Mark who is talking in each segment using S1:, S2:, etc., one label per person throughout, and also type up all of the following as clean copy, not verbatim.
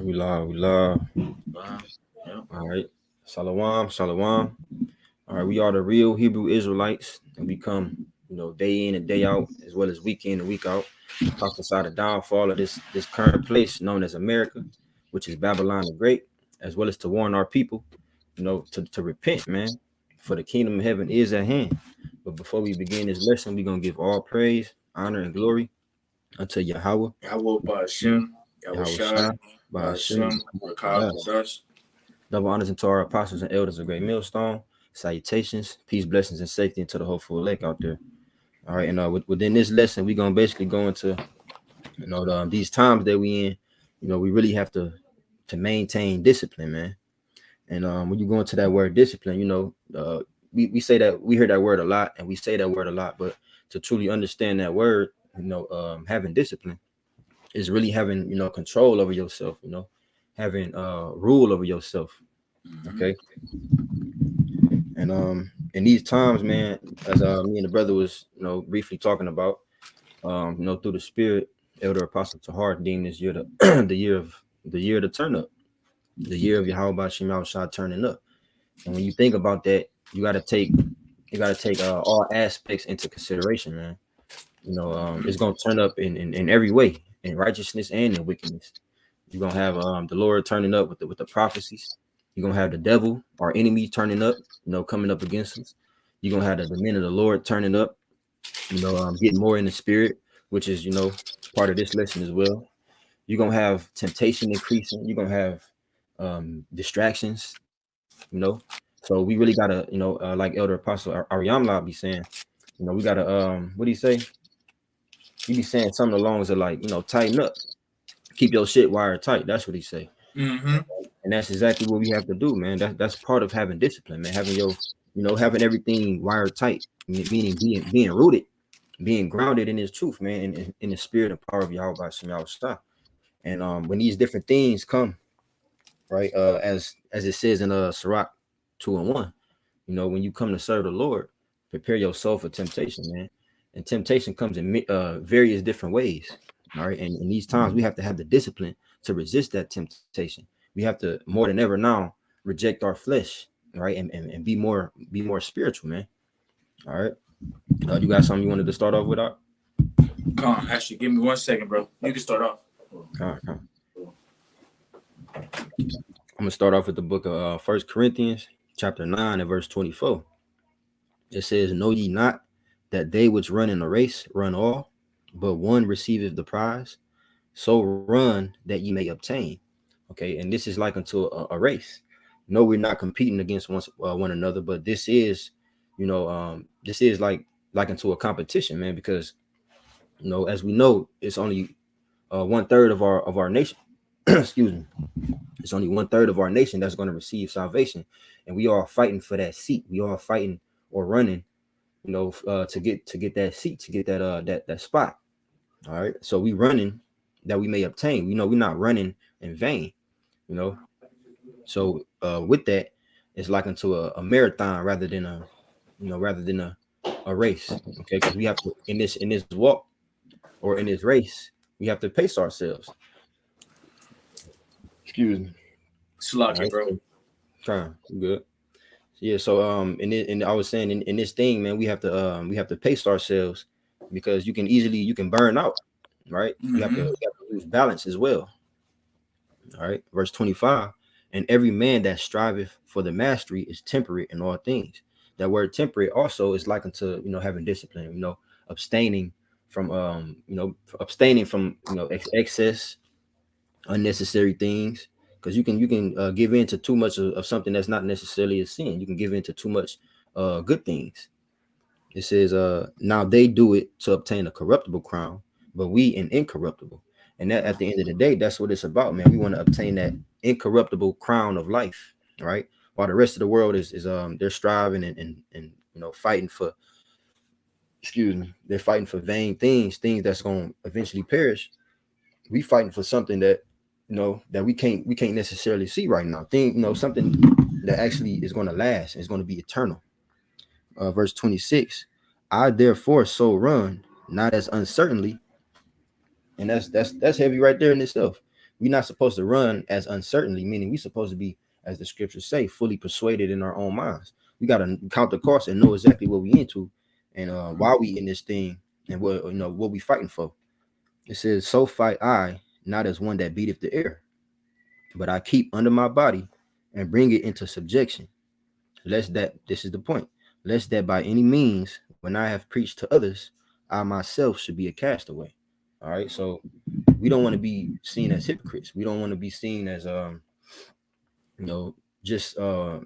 S1: We live, we live.
S2: Yep.
S1: All right. Shalom, shalom. All right, we are the real Hebrew Israelites, and we come, day in and day out, as well as week in and week out, prophesy the downfall of this current place known as America, which is Babylon the Great, as well as to warn our people, to repent, man, for the kingdom of heaven is at hand. But before we begin this lesson, we're gonna give all praise, honor, and glory unto Yahweh,
S2: Yahweh Ba'ashem,
S1: Yahweh
S2: Yahushai,
S1: Shai, Ba'ashem,
S2: Ba'ashem, Rakah, Kodash.
S1: double honors into our apostles and elders of Great Millstone. Salutations, peace, blessings, and safety into the hopeful elect out there. All right, and within this lesson, we're gonna basically go into these times that we in. We really have to maintain discipline, man. And when you go into that word discipline, we say that we hear that word a lot, and we say that word a lot, but to truly understand that word, having discipline is really having control over yourself. Having rule over yourself. Okay. And in these times, man, as me and the brother was, briefly talking about, through the spirit, Elder Apostle Tahar deemed this year the year of the turn up, the year of Yahweh Shem Shah turning up. And when you think about that, you gotta take all aspects into consideration, man. It's gonna turn up in every way, in righteousness and in wickedness. You're gonna have the Lord turning up with the prophecies. You're gonna have the devil, our enemy, turning up, coming up against us. You're gonna have the men of the Lord turning up, getting more in the spirit, which is part of this lesson as well. You're gonna have temptation increasing. You're gonna have distractions, So we really gotta, like Elder Apostle Ariamla be saying, we gotta what do you say? He be saying something along the like, tighten up, keep your shit wired tight. That's what he say.
S2: Mm-hmm.
S1: And that's exactly what we have to do, man. That's part of having discipline, man. Having having everything wired tight, meaning being rooted, being grounded in His truth, man, in the spirit and power of Yahweh Shah. And when these different things come, right, as it says in Sirach 2:1, when you come to serve the Lord, prepare your soul for temptation, man. And temptation comes in various different ways. All right, and in these times we have to have the discipline to resist that temptation. We have to more than ever now reject our flesh, right, and be more spiritual, man. All right, you got something you wanted to start off with?
S2: Come on, actually, give me 1 second, bro. You can start off.
S1: All right. I'm gonna start off with the book of 1 Corinthians, chapter 9, and verse 24. It says, "Know ye not that they which run in a race run all, but one receiveth the prize? So run that ye may obtain." Okay, and this is like unto a race. No, we're not competing against one another, but this is, this is like into a competition, man. Because as we know, it's only 1/3 of our nation. Excuse me. It's only 1/3 of our nation that's going to receive salvation, and we are fighting for that seat. We are fighting or running, to get that seat, to get that spot. All right. So we running that we may obtain. We're not running in vain. So with that, it's like into a marathon rather than a race. Okay, because we have to in this walk or in this race, we have to pace ourselves. Excuse me. All
S2: Slack it,
S1: right,
S2: bro.
S1: so, good. Yeah. So and I was saying in this thing, man, we have to pace ourselves because you can burn out. Right. You have
S2: Mm-hmm.
S1: to lose balance as well. All right. Verse 25. "And every man that striveth for the mastery is temperate in all things." That word temperate also is likened to, having discipline, abstaining from, abstaining from, excess, unnecessary things. Because you can give in to too much of something that's not necessarily a sin. You can give in to too much good things. It says, "Now they do it to obtain a corruptible crown, but we an incorruptible." And that at the end of the day, that's what it's about, man. We want to obtain that incorruptible crown of life, right? While the rest of the world is they're striving and fighting for, excuse me, they're fighting for vain things that's going to eventually perish. We fighting for something that that we can't necessarily see right now. Something that actually is going to last. It's going to be eternal. Verse 26. "I therefore so run, not as uncertainly," and that's heavy right there in itself. We're not supposed to run as uncertainly, meaning we're supposed to be, as the scriptures say, fully persuaded in our own minds. We got to count the cost and know exactly what we into, and why we in this thing, and what we fighting for. It says, "So fight I, not as one that beateth the air, but I keep under my body and bring it into subjection, lest that," this is the point, "lest that by any means, when I have preached to others, I myself should be a castaway." All right, so we don't want to be seen as hypocrites. We don't want to be seen as you know just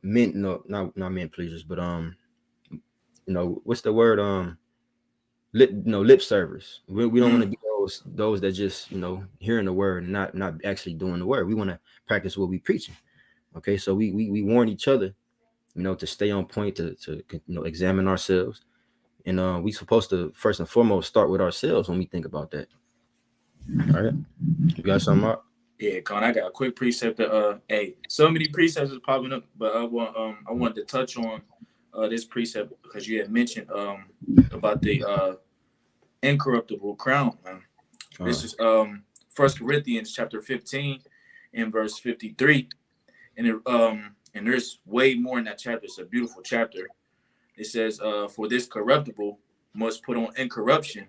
S1: men, no, not men pleasers, but what's the word, lip service. We don't want to be those that just hearing the word and not actually doing the word. We want to practice what we preaching. Okay, so we warn each other, to stay on point, to examine ourselves, and we supposed to first and foremost start with ourselves when we think about that. All right, you got something up?
S2: Yeah, Con, I got a quick precept. Hey, so many precepts is popping up, but I wanted to touch on this precept because you had mentioned about the incorruptible crown, man. This is First Corinthians chapter 15 and verse 53, and there's way more in that chapter. It's a beautiful chapter. It says, "For this corruptible must put on incorruption,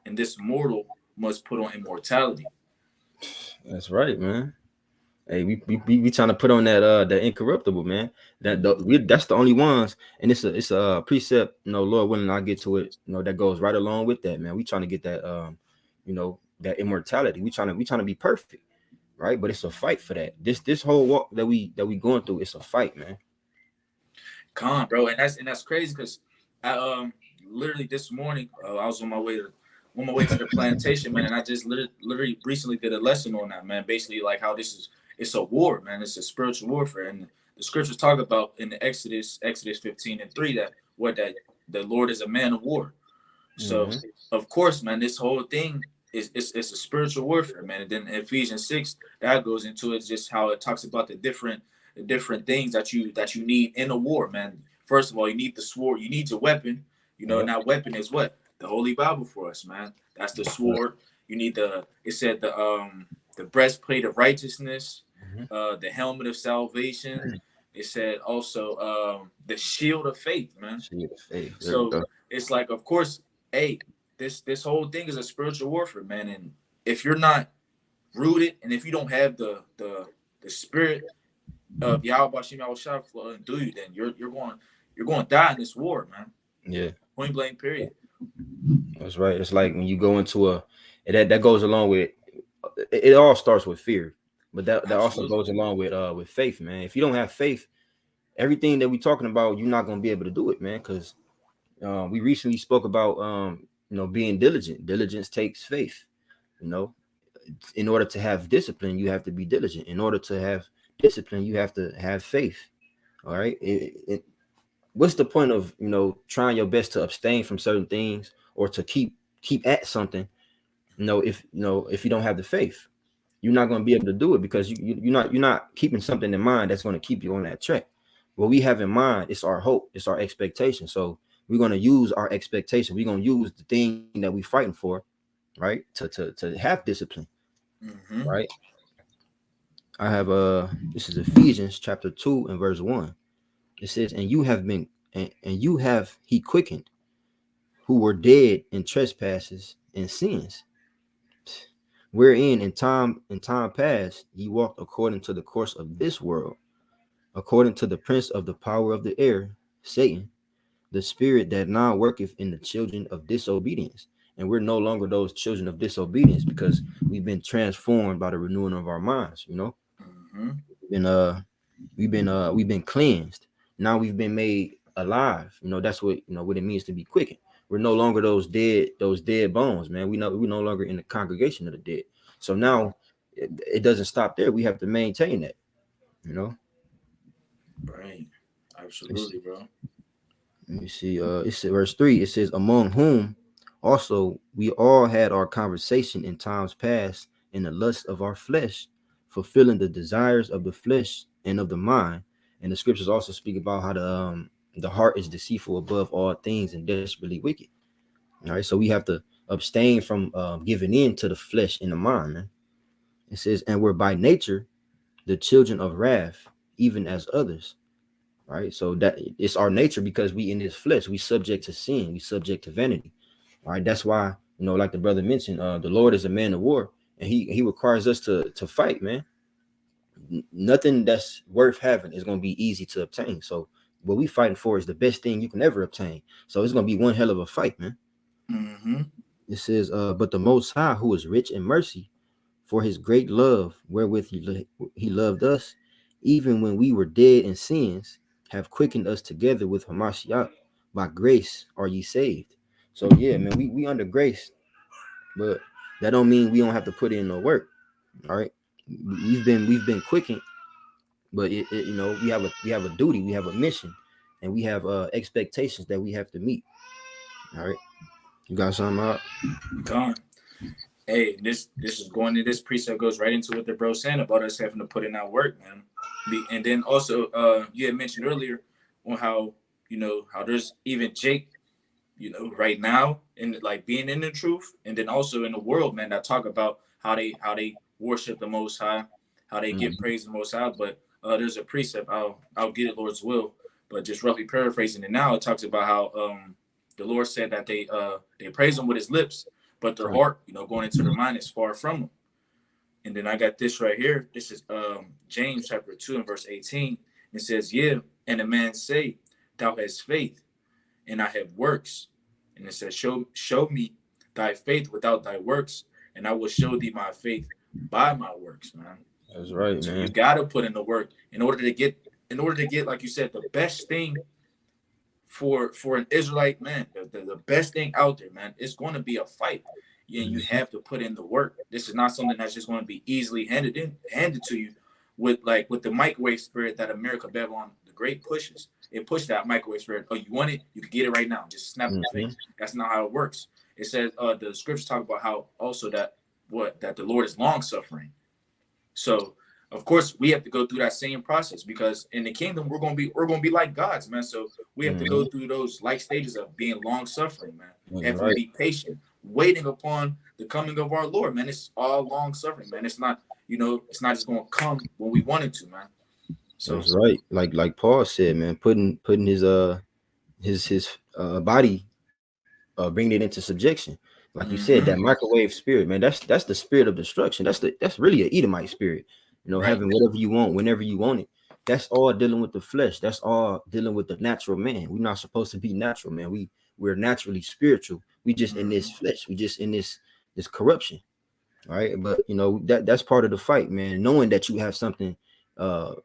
S2: and this mortal must put on immortality."
S1: That's right, man. Hey, we trying to put on that incorruptible, man. That's the only ones, and it's a precept. Lord willing, I'll get to it. That goes right along with that, man. We trying to get that that immortality. We trying to be perfect, right? But it's a fight for that. This whole walk that we going through, it's a fight, man.
S2: Con, bro, and that's crazy because I literally this morning I was on my way to the plantation, man, and I just literally recently did a lesson on that, man. Basically, like how it's a war, man. It's a spiritual warfare, and the scriptures talk about in the Exodus 15:3 that the Lord is a man of war. So of course, man, this whole thing it's a spiritual warfare, man. And then in Ephesians 6, that goes into it, just how it talks about the different things that you need in a war, man. First of all, you need the sword, you need your weapon, and that weapon is what? The Holy Bible for us, man. That's the sword. You need the breastplate of righteousness, the helmet of salvation. It said also the shield of faith, man. So it's like, of course, hey, this whole thing is a spiritual warfare, man. And if you're not rooted, and if you don't have the spirit of Yahweh Shem Yahweh flowing through you, then you're going to die in this war, man.
S1: Yeah,
S2: Point blank, period.
S1: that's right. It's like when you go into that goes along with it all starts with fear, but that also goes along with faith, man. If you don't have faith, everything that we're talking about, you're not gonna be able to do it, man. Because we recently spoke about being diligent. Diligence takes faith. You know, in order to have discipline, you have to be diligent. In order to have discipline, you have to have faith. All right. What's the point of trying your best to abstain from certain things or to keep at something? If you don't have the faith, you're not going to be able to do it because you're not keeping something in mind that's going to keep you on that track. What we have in mind is our hope, it's our expectation. So we're going to use our expectation. We're going to use the thing that we're fighting for, right? To have discipline, right? I have this is Ephesians chapter 2 and verse 1. It says, "And you have been and you have he quickened who were dead in trespasses and sins, wherein in time past ye walked according to the course of this world, according to the prince of the power of the air, Satan, the spirit that now worketh in the children of disobedience." And we're no longer those children of disobedience because we've been transformed by the renewing of our minds. We've been cleansed. Now we've been made alive. That's what it means to be quickened. We're no longer those dead bones, man. We're no longer in the congregation of the dead. So now it doesn't stop there. We have to maintain that.
S2: Right. Absolutely, bro.
S1: Let me see. It's verse 3. It says, "Among whom also we all had our conversation in times past in the lust of our flesh, fulfilling the desires of the flesh and of the mind." And the scriptures also speak about how the heart is deceitful above all things and desperately wicked. All right, so we have to abstain from giving in to the flesh and the mind, man. It says, and we're by nature the children of wrath, even as others. Right. So that it's our nature because we in this flesh, we subject to sin, we subject to vanity. All right. That's why, like the brother mentioned, the Lord is a man of war, and he requires us to fight, man. Nothing that's worth having is going to be easy to obtain. So what we fighting for is the best thing you can ever obtain. So it's going to be one hell of a fight, man.
S2: Mm-hmm.
S1: It says, but the Most High, who is rich in mercy, for his great love wherewith he loved us, even when we were dead in sins, have quickened us together with Hamashiach. By grace are ye saved. So yeah, man, we under grace, but that don't mean we don't have to put in no work. All right, we've been quickened, but we have a duty, we have a mission, and we have expectations that we have to meet. All right, you got something out?
S2: Gone. Hey, this is going to this precept goes right into what the bro saying about us having to put in our work, man. And then also, you had mentioned earlier on how how there's even Jake, right now, and like being in the truth, and then also in the world, man, that talk about how they worship the Most High, how they give praise to the Most High. But there's a precept, I'll get it, Lord's will, but just roughly paraphrasing it now, it talks about how the Lord said that they praise Him with His lips, but their heart, going into their mind is far from Him. And then I got this right here. This is James chapter 2 and verse 18. It says, yeah, and a man say, thou hast faith, and I have works. And it says, show me thy faith without thy works, and I will show thee my faith by my works, man.
S1: That's right,
S2: So
S1: man.
S2: you gotta put in the work in order to get, like you said, the best thing for an Israelite, man. The best thing out there, man. It's going to be a fight. And you have to put in the work. This is not something that's just going to be easily handed to you with the microwave spirit that America Babylon the Great pushes. It pushed that microwave spirit. Oh, you want it? You can get it right now. Just snap your face. That's not how it works. It says the scriptures talk about how also that the Lord is long suffering. So of course we have to go through that same process, because in the kingdom we're gonna be like gods, man. So we have to go through those like stages of being long suffering, man.
S1: That's
S2: Have to be patient, waiting upon the coming of our Lord, man. It's all long suffering, man. It's not, it's not just gonna come when we want it to, man. So
S1: That's right. Like Paul said, man, putting his body, bringing it into subjection. Like you said, that microwave spirit, man, that's the spirit of destruction. That's really an Edomite spirit. Having whatever you want, whenever you want it. That's all dealing with the flesh. That's all dealing with the natural man. We're not supposed to be natural, man. We're naturally spiritual. We just in this flesh. We just in this corruption. All right. But that's part of the fight, man. Knowing that you have something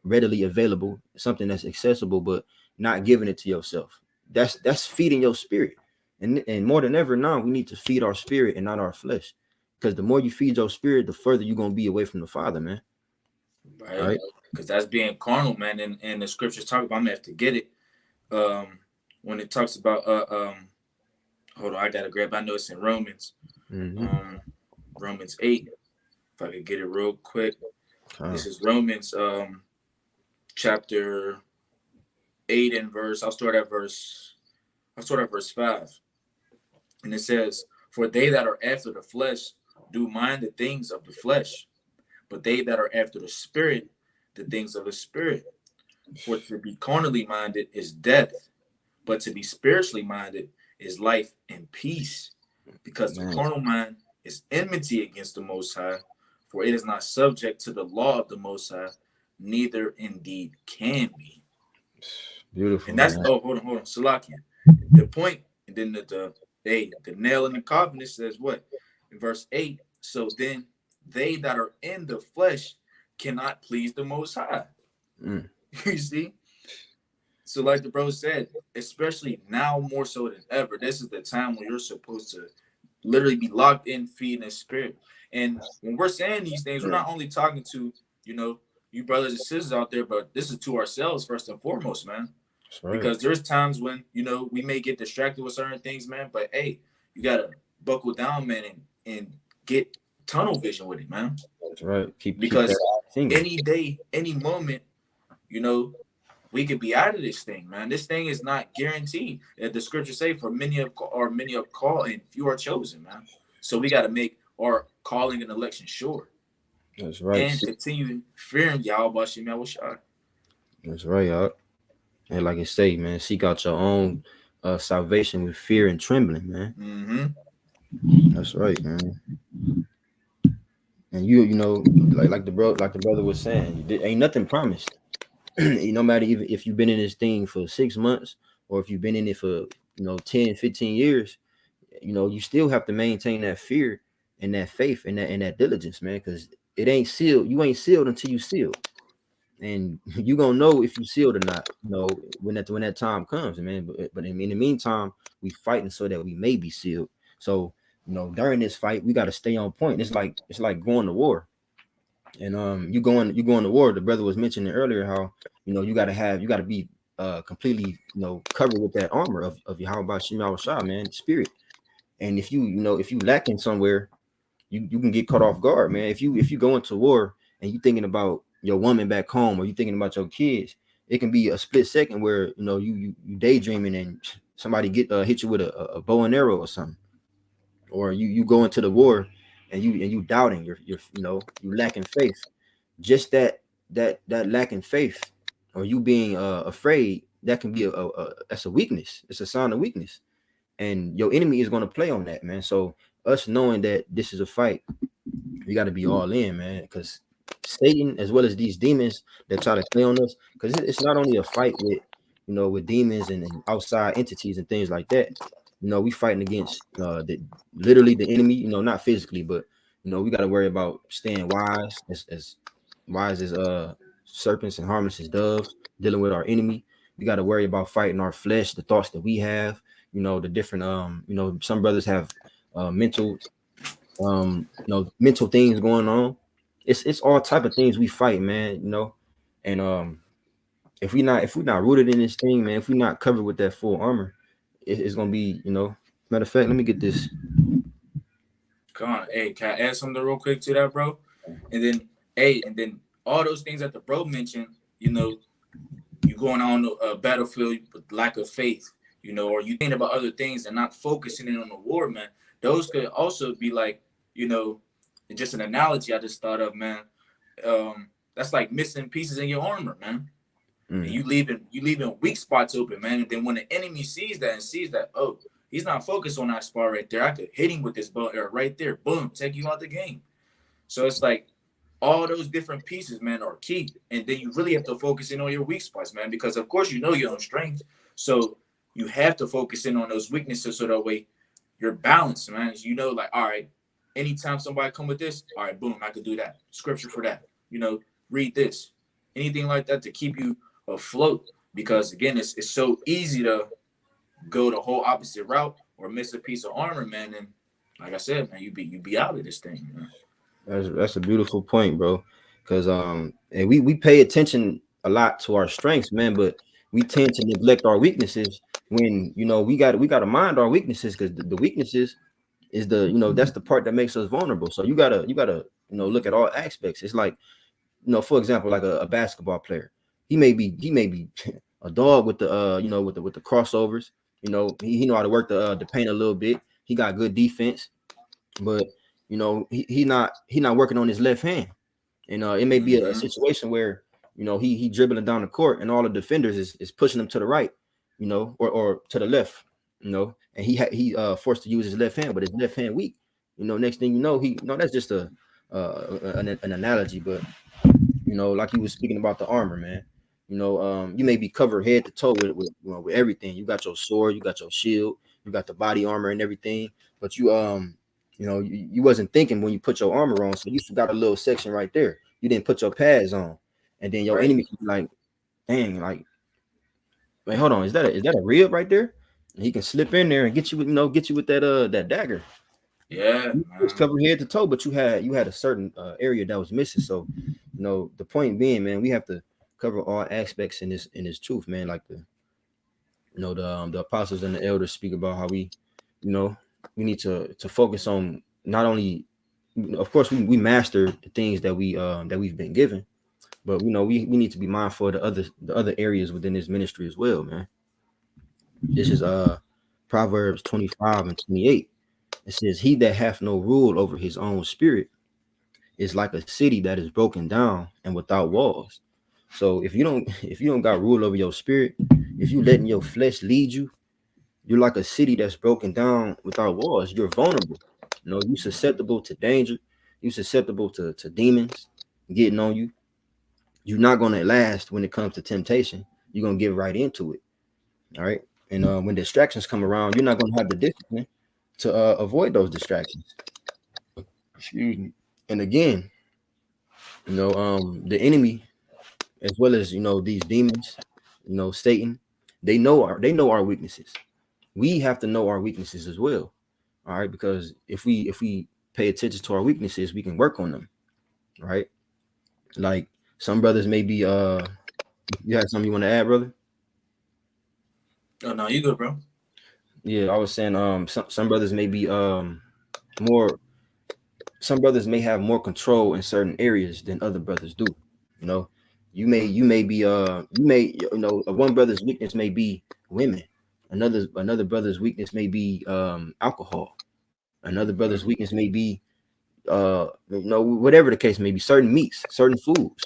S1: readily available, something that's accessible, but not giving it to yourself. That's feeding your spirit. And more than ever now, we need to feed our spirit and not our flesh. Because the more you feed your spirit, the further you're gonna be away from the Father, man.
S2: right. Because that's being carnal, man. And the scriptures talk about, I'm gonna have to get it. When it talks about hold on, I gotta grab, I know it's in Romans. Romans 8. If I could get it real quick. This is Romans chapter 8 and verse. I'll start at verse 5. And it says, for they that are after the flesh do mind the things of the flesh, but they that are after the spirit, the things of the spirit. For to be carnally minded is death, but to be spiritually minded is life and peace. Because the carnal mind is enmity against the Most High, for it is not subject to the law of the Most High, neither indeed can be.
S1: Beautiful.
S2: And that's,
S1: man.
S2: hold on, Salakian. The point, and then the nail in the coffin, it says what? In verse 8, so then they that are in the flesh cannot please the Most High. You see? So like the bro said, especially now more so than ever, this is the time when you're supposed to literally be locked in, feeding the spirit. And when we're saying these things, we're not only talking to, you brothers and sisters out there, but this is to ourselves first and foremost, man. Right. Because there's times when, we may get distracted with certain things, man, but hey, you gotta buckle down, man, and get tunnel vision with it, man.
S1: That's right.
S2: Because any day, any moment, we could be out of this thing, man. This thing is not guaranteed. The scriptures say, for many are called and few are chosen, man. So we got to make our calling and election sure.
S1: That's right.
S2: and continue fearing Yahweh Shem Yahushua.
S1: That's right, y'all. And like I say, man, seek out your own salvation with fear and trembling, man. That's right, man. And you know, like the brother was saying, there ain't nothing promised. No matter even if you've been in this thing for 6 months or if you've been in it for 10, 15 years, you still have to maintain that fear and that faith and that diligence, man, because it ain't sealed. You ain't sealed until you sealed. And you gonna know if you sealed or not, when that time comes, man. But in the meantime, we fighting so that we may be sealed. So during this fight, we got to stay on point. It's like going to war. And you going to war. The brother was mentioning earlier how you got to be completely covered with that armor of Yahweh Shem Shah, man, spirit. And if you lacking somewhere, you can get caught off guard, man. If you go into war and you thinking about your woman back home or you thinking about your kids, it can be a split second where you daydreaming and somebody hit you with a bow and arrow or something, or you go into the war and you doubting, you're you lacking faith. Just that lacking faith or you being afraid, that can be that's a weakness. It's a sign of weakness, and your enemy is going to play on that, man. So us knowing that this is a fight, we got to be all in, man, because Satan, as well as these demons that try to play on us, because it's not only a fight with with demons and outside entities and things like that. We fighting against literally the enemy, not physically, but we got to worry about staying wise as serpents and harmless as doves, dealing with our enemy. We got to worry about fighting our flesh, the thoughts that we have, the different some brothers have mental mental things going on. It's all type of things we fight, man, and if we're not rooted in this thing, man, if we're not covered with that full armor, it's gonna be, matter of fact, let me get this.
S2: Come on, hey, can I add something real quick to that, bro? And then all those things that the bro mentioned, you going on a battlefield with lack of faith, or you thinking about other things and not focusing in on the war, man. Those could also be like, just an analogy I just thought of, man. That's like missing pieces in your armor, man. And you leaving weak spots open, man. And then when the enemy sees that, oh, he's not focused on that spot right there, I could hit him with this ball right there, boom, take you out the game. So it's like all those different pieces, man, are key. And then you really have to focus in on your weak spots, man, because of course your own strengths. So you have to focus in on those weaknesses so that way you're balanced, man. Like, all right, anytime somebody come with this, all right, boom, I could do that. Scripture for that. Read this. Anything like that to keep you afloat. Because again, it's so easy to go the whole opposite route or miss a piece of armor, man. And like I said, man, you be out of this thing, man.
S1: That's a beautiful point, bro. Because and we pay attention a lot to our strengths, man, but we tend to neglect our weaknesses when we got to mind our weaknesses, because the weaknesses is that's the part that makes us vulnerable. So you gotta look at all aspects. It's like for example, like a basketball player, he may be a dog with the with the crossovers. He know how to work the paint a little bit. He got good defense, but he not working on his left hand. And it may be a situation where he dribbling down the court and all the defenders is pushing him to the right, or to the left, and he forced to use his left hand, but his left hand weak. Next thing that's just an analogy, but like you was speaking about the armor, man. You may be covered head to toe with everything. You got your sword, you got your shield, you got the body armor and everything, but you wasn't thinking when you put your armor on, so you got a little section right there. You didn't put your pads on, and then your enemy can be like, dang, like, wait, hold on, is that a rib right there? And he can slip in there and get you with that dagger.
S2: Yeah,
S1: it's covered head to toe, but you had a certain area that was missing. So, the point being, man, we have to cover all aspects in this truth, man. Like the apostles and the elders speak about how we need to focus on not only, of course, we master the things that we've been given, but we need to be mindful of the other areas within this ministry as well, man. This is Proverbs 25 and 28. It says, "He that hath no rule over his own spirit, is like a city that is broken down and without walls. So if you don't got rule over your spirit, if you letting your flesh lead you, you're like a city that's broken down without walls. You're vulnerable. You know, you susceptible to danger. You susceptible to demons getting on you. You're not gonna last when it comes to temptation. You're gonna get right into it. All right. And when distractions come around, you're not gonna have the discipline to avoid those distractions. Excuse me. And again, the enemy, as well as these demons, Satan, they know our weaknesses. We have to know our weaknesses as well. All right, because if we pay attention to our weaknesses, we can work on them. Right. Like some brothers may be you had something you want to add, brother?
S2: Oh no, you good, bro.
S1: Yeah, I was saying some brothers may be more some brothers may have more control in certain areas than other brothers do. You know, you may be one brother's weakness may be women. Another brother's weakness may be alcohol. Another brother's
S2: Mhm.
S1: weakness may be whatever the case may be, certain meats, certain foods.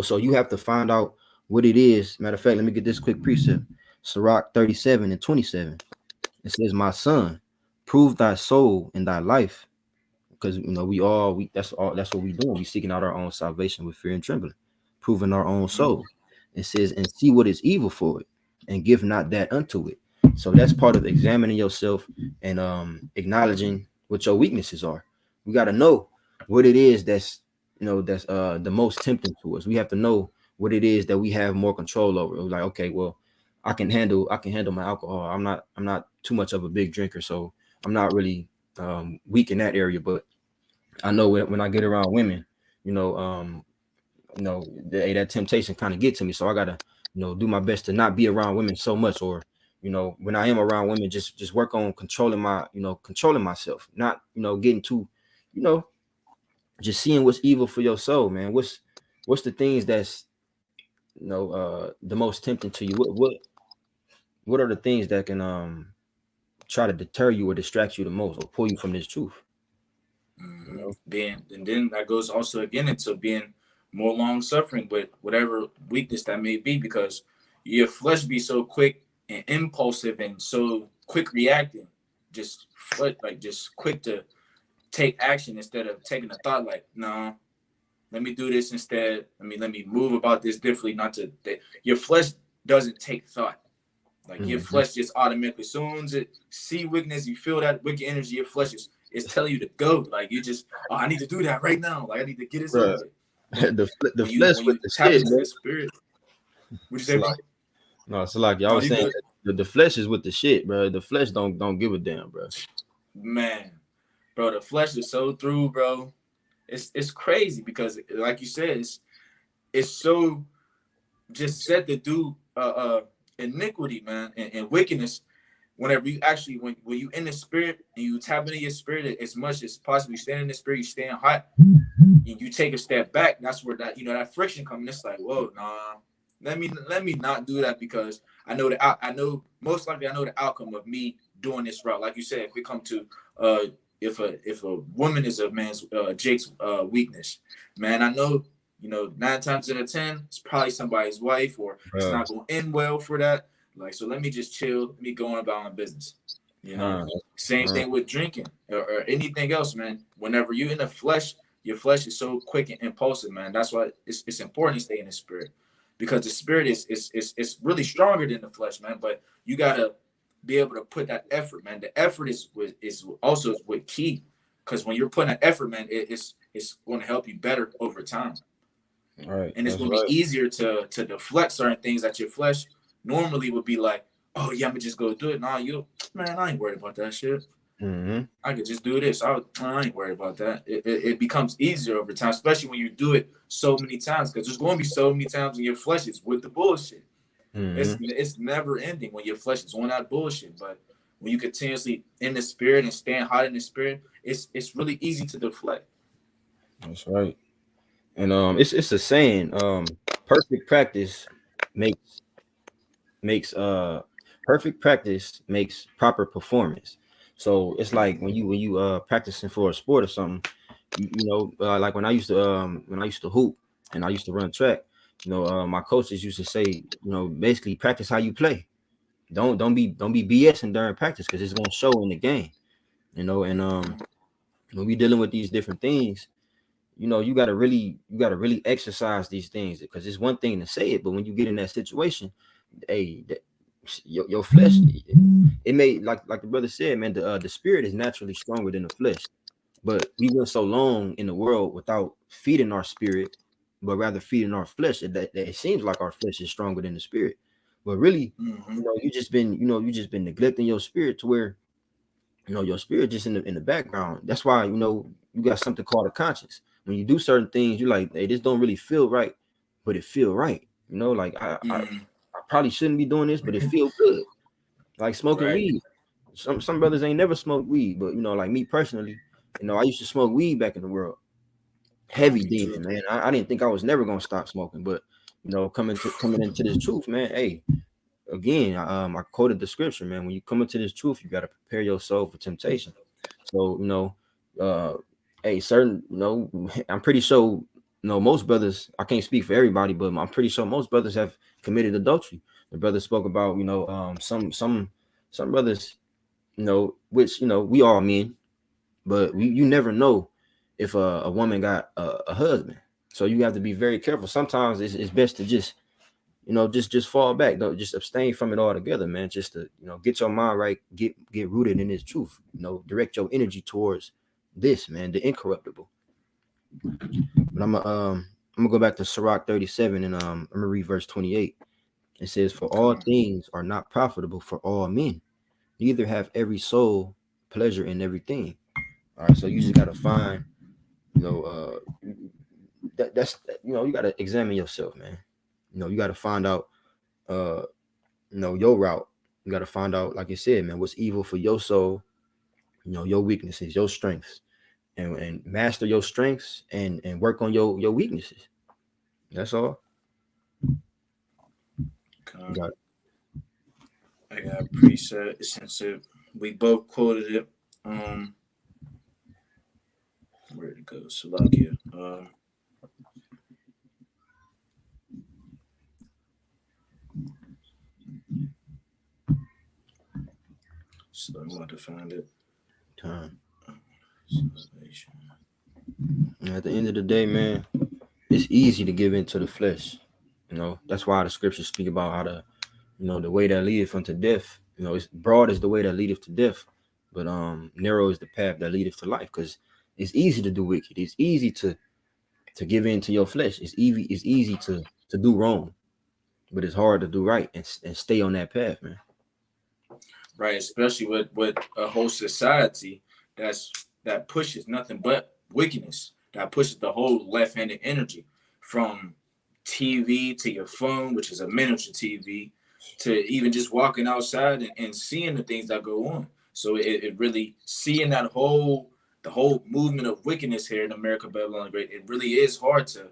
S1: So you have to find out what it is. Matter of fact, let me get this quick precept. Sirach 37 and 27. It says, "My son, prove thy soul and thy life." Because we that's what we doing. We seeking out our own salvation with fear and trembling, proving our own
S2: Mhm.
S1: soul. It says, "And see what is evil for it, and give not that unto it." So that's part of examining yourself and acknowledging what your weaknesses are. We got to know what it is that's the most tempting to us. We have to know what it is that we have more control over. It was like, okay, well, I can handle my alcohol. I'm not too much of a big drinker, so I'm not really weak in that area. But I know when I get around women, you know, um, that temptation kind of get to me. So I gotta, do my best to not be around women so much, or when I am around women, just work on controlling myself, not getting too, you know, just seeing what's evil for your soul, man. What's the things that's the most tempting to you? What are the things that can try to deter you or distract you the most, or pull you from this truth? You know?
S2: Being, and then that goes also again into being more long suffering with whatever weakness that may be, because your flesh be so quick and impulsive and so quick reacting, just quick to take action instead of taking a thought. Like, no, let me do this instead. Let me move about this differently. Not to that. Your flesh doesn't take thought. Like your
S1: Mhm.
S2: flesh just automatically, as soon as it see weakness, you feel that wicked energy, your flesh is telling you to go. Like you just, oh, I need to do that right now. Like I need to get this over
S1: Bruh,
S2: with. But
S1: the
S2: when you
S1: flesh
S2: when
S1: with
S2: you
S1: the
S2: tap
S1: shit,
S2: into
S1: bro.
S2: the spirit, what you
S1: It's
S2: say, bro?
S1: like no, it's like y'all
S2: No,
S1: was
S2: you
S1: saying
S2: good,
S1: the flesh is with the shit, bro. The flesh don't give a damn, bro.
S2: man, bro. The flesh is so through, bro. It's crazy because, like you said, it's so just set to do iniquity, man, and wickedness. Whenever you actually, when you in the spirit and you tap into your spirit as much as possible, you stand in the spirit, you stand hot, and you take a step back. That's where that friction comes. It's like, whoa, nah, let me not do that, because I know most likely I know the outcome of me doing this route. Like you said, if we come to uh if a woman is a man's Jake's weakness, man, I know 9 times out of 10 it's probably somebody's wife, or it's
S1: Bro,
S2: not going to end well for that. Like, so let me just chill, let me go on about my business. You know,
S1: huh,
S2: same
S1: huh.
S2: thing with drinking or anything else, man. Whenever you're in the flesh, your flesh is so quick and impulsive, man. That's why it's important to stay in the spirit, because the spirit is really stronger than the flesh, man. But you gotta be able to put that effort, man. The effort is also what key, because when you're putting that effort, man, it's going to help you better over time,
S1: All right,
S2: and it's
S1: that's
S2: going to be
S1: right.
S2: easier to deflect certain things that your flesh normally would be like, oh yeah, I'm gonna just go do it. Nah, man, I ain't worried about that shit.
S1: Mm-hmm.
S2: I could just do this. I ain't worried about that. It becomes easier over time, especially when you do it so many times, because there's going to be so many times when your flesh is with the bullshit. It's
S1: Mm-hmm.
S2: it's never ending when your flesh is on that bullshit. But when you continuously in the spirit and stand hot in the spirit, it's really easy to deflect.
S1: That's right. And it's a saying. Perfect practice makes makes perfect practice makes proper performance. So it's like when you practicing for a sport or something. like when I used to hoop and I used to run track, my coaches used to say, basically practice how you play. Don't be BSing during practice because it's gonna show in the game. And when we dealing with these different things, you gotta really exercise these things because it's one thing to say it, but when you get in that situation, hey, your flesh, it may like the brother said, man, the spirit is naturally stronger than the flesh. But we went so long in the world without feeding our spirit, but rather feeding our flesh. That it seems like our flesh is stronger than the spirit. But really,
S2: Mm-hmm.
S1: you just been neglecting your spirit to where your spirit just in the background. That's why you got something called a conscience. When you do certain things, you're like, hey, this don't really feel right, but it feel right. Like
S2: Mm-hmm.
S1: I probably shouldn't be doing this, but it feel good. Like smoking
S2: Right.
S1: weed. Some brothers ain't never smoked weed, but like me personally, I used to smoke weed back in the world. Heavy
S2: Me too.
S1: demon, man. I didn't think I was never gonna stop smoking, but coming into this truth, man. Hey, again, I quoted the scripture, man. When you come into this truth, you got to prepare your soul for temptation. So uh hey, certain I'm pretty sure most brothers, I can't speak for everybody, but I'm pretty sure most brothers have committed adultery. The brother spoke about some brothers, which we all men, but you never know if a woman got a husband. So you have to be very careful. Sometimes it's best to just fall back. Don't just abstain from it altogether, man. Just to get your mind right, get rooted in this truth. Direct your energy towards this, man, the incorruptible. But I'm gonna go back to Sirach 37 and I'm gonna read verse 28. It says, "For all
S2: Okay.
S1: things are not profitable for all men, neither have every soul pleasure in everything." All right, so you just gotta find, you know, that's you gotta examine yourself, man. You gotta find out, uh, your route. You gotta find out, like you said, man, what's evil for your soul. Your weaknesses, your strengths, and master your strengths and work on your weaknesses. That's all. You
S2: Okay.
S1: got
S2: I got a preset since we both quoted it. Um, where'd it go? Slovakia. So I'm about to find it.
S1: time.
S2: Salvation.
S1: And at the end of the day, man, it's easy to give into the flesh. That's why the scriptures speak about how the way that leadeth unto death. It's broad is the way that leadeth to death, but narrow is the path that leadeth to life. Because it's easy to do wicked. It's easy to give in to your flesh. It's easy. It's easy to do wrong, but it's hard to do right and stay on that path, man.
S2: Right, especially with a whole society that pushes nothing but wickedness, that pushes the whole left-handed energy from TV to your phone, which is a miniature TV, to even just walking outside and seeing the things that go on. So it really seeing that the whole movement of wickedness here in America, Babylon the Great, it really is hard to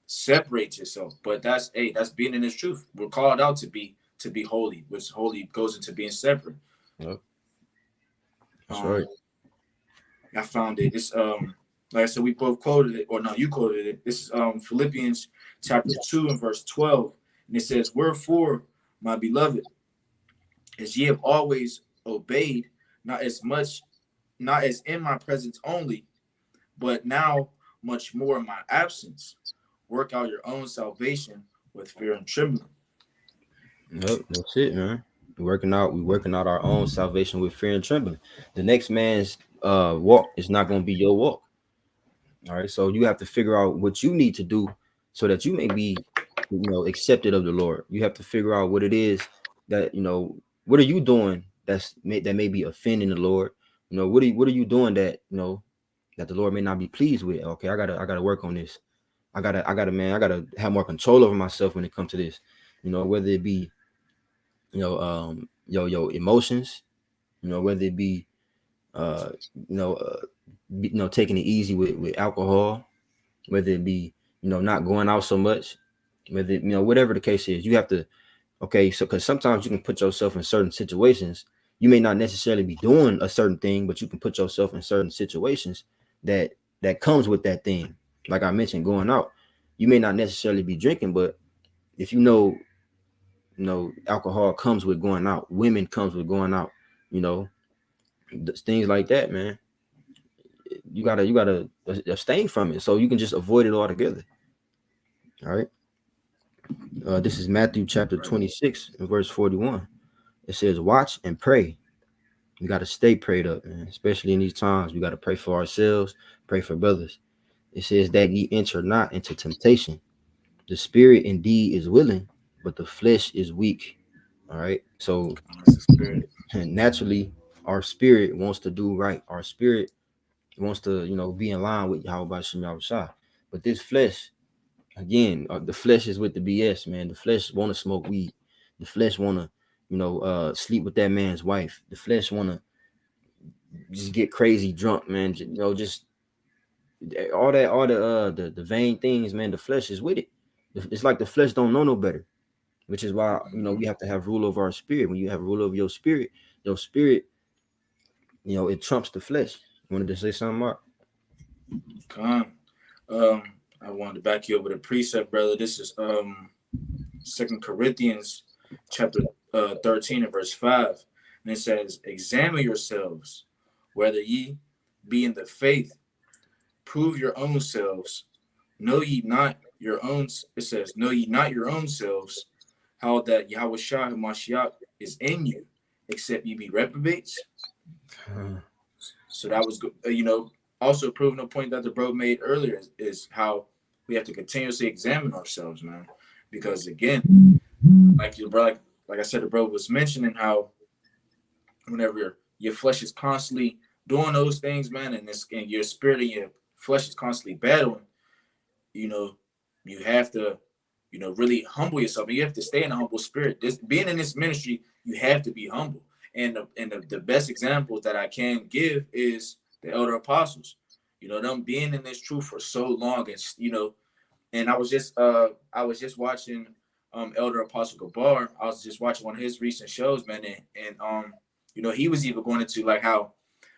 S2: separate yourself. But that's being in this truth. We're called out to be holy, which holy goes into being separate.
S1: Yep, that's right.
S2: Um, I found it. It's like I said, we both quoted it, or no, you quoted it. This is Philippians chapter 2 and verse 12. And it says, "Wherefore, my beloved, as ye have always obeyed, not as much, not as in my presence only, but now much more in my absence, work out your own salvation with fear and trembling."
S1: Yep, that's it, man. We working out our own salvation with fear and trembling. The next man's walk is not gonna be your walk. All right. So you have to figure out what you need to do so that you may be, accepted of the Lord. You have to figure out what it is that, what are you doing that may be offending the Lord? What are you doing that the Lord may not be pleased with? Okay, I gotta work on this. I gotta have more control over myself when it comes to this. Whether it be, your emotions, whether it be uh you know uh taking it easy with alcohol, whether it be not going out so much, whether whatever the case is, you have to. Okay, so because sometimes you can put yourself in certain situations, you may not necessarily be doing a certain thing, but you can put yourself in certain situations that comes with that thing. Like I mentioned, going out, you may not necessarily be drinking, but if alcohol comes with going out, women comes with going out, you know, things like that, man. You gotta abstain from it so you can just avoid it altogether. All right. This is Matthew chapter
S2: Right.
S1: 26 and verse 41. It says, "Watch and pray." You got to stay prayed up, man. Especially in these times, we got to pray for ourselves, pray for brothers. It says that ye enter not into temptation. The spirit indeed is willing, but the flesh is weak. All right. So
S2: That's the spirit.
S1: naturally, our spirit wants to do right. Our spirit wants to, be in line with Yahweh Shem Yahushua. But this flesh, again, the flesh is with the BS, man. The flesh want to smoke weed. The flesh want to, sleep with that man's wife. The flesh want to just get crazy drunk, man. Just all the vain things, man. The flesh is with it. It's like the flesh don't know no better, which is why we have to have rule over our spirit. When you have rule over your spirit, it trumps the flesh. You wanted to say something, Mark?
S2: Con. I wanted to back you up with a precept, brother. This is 2 Corinthians chapter 13 and verse 5. And it says, "Examine yourselves, whether ye be in the faith, prove your own selves. Know ye not your own," it says, "Know ye not your own selves, how that Yahweh Shah Hamashiach is in you, except ye be reprobates." So that was good. Also proving a point that the bro made earlier is how we have to continuously examine ourselves, man. Because again, like your bro, like I said, the bro was mentioning how whenever your flesh is constantly doing those things, man, and your spirit and your flesh is constantly battling, you know, you have to, really humble yourself, and you have to stay in a humble spirit. Being in this ministry, you have to be humble. And the best examples that I can give is the elder apostles. Them being in this truth for so long, and I was just watching Elder Apostle Gabar. I was just watching one of his recent shows, man, and he was even going into like how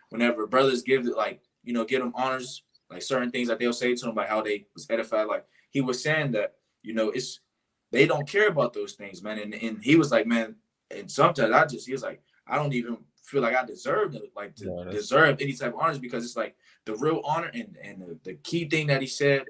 S2: whenever brothers give it, like, give them honors, like certain things that they'll say to them, like how they was edified. Like he was saying that, it's they don't care about those things, man. And he was like, man, and sometimes he was like, I don't even feel like I deserve deserve any type of honors, because it's like the real honor and the key thing that he said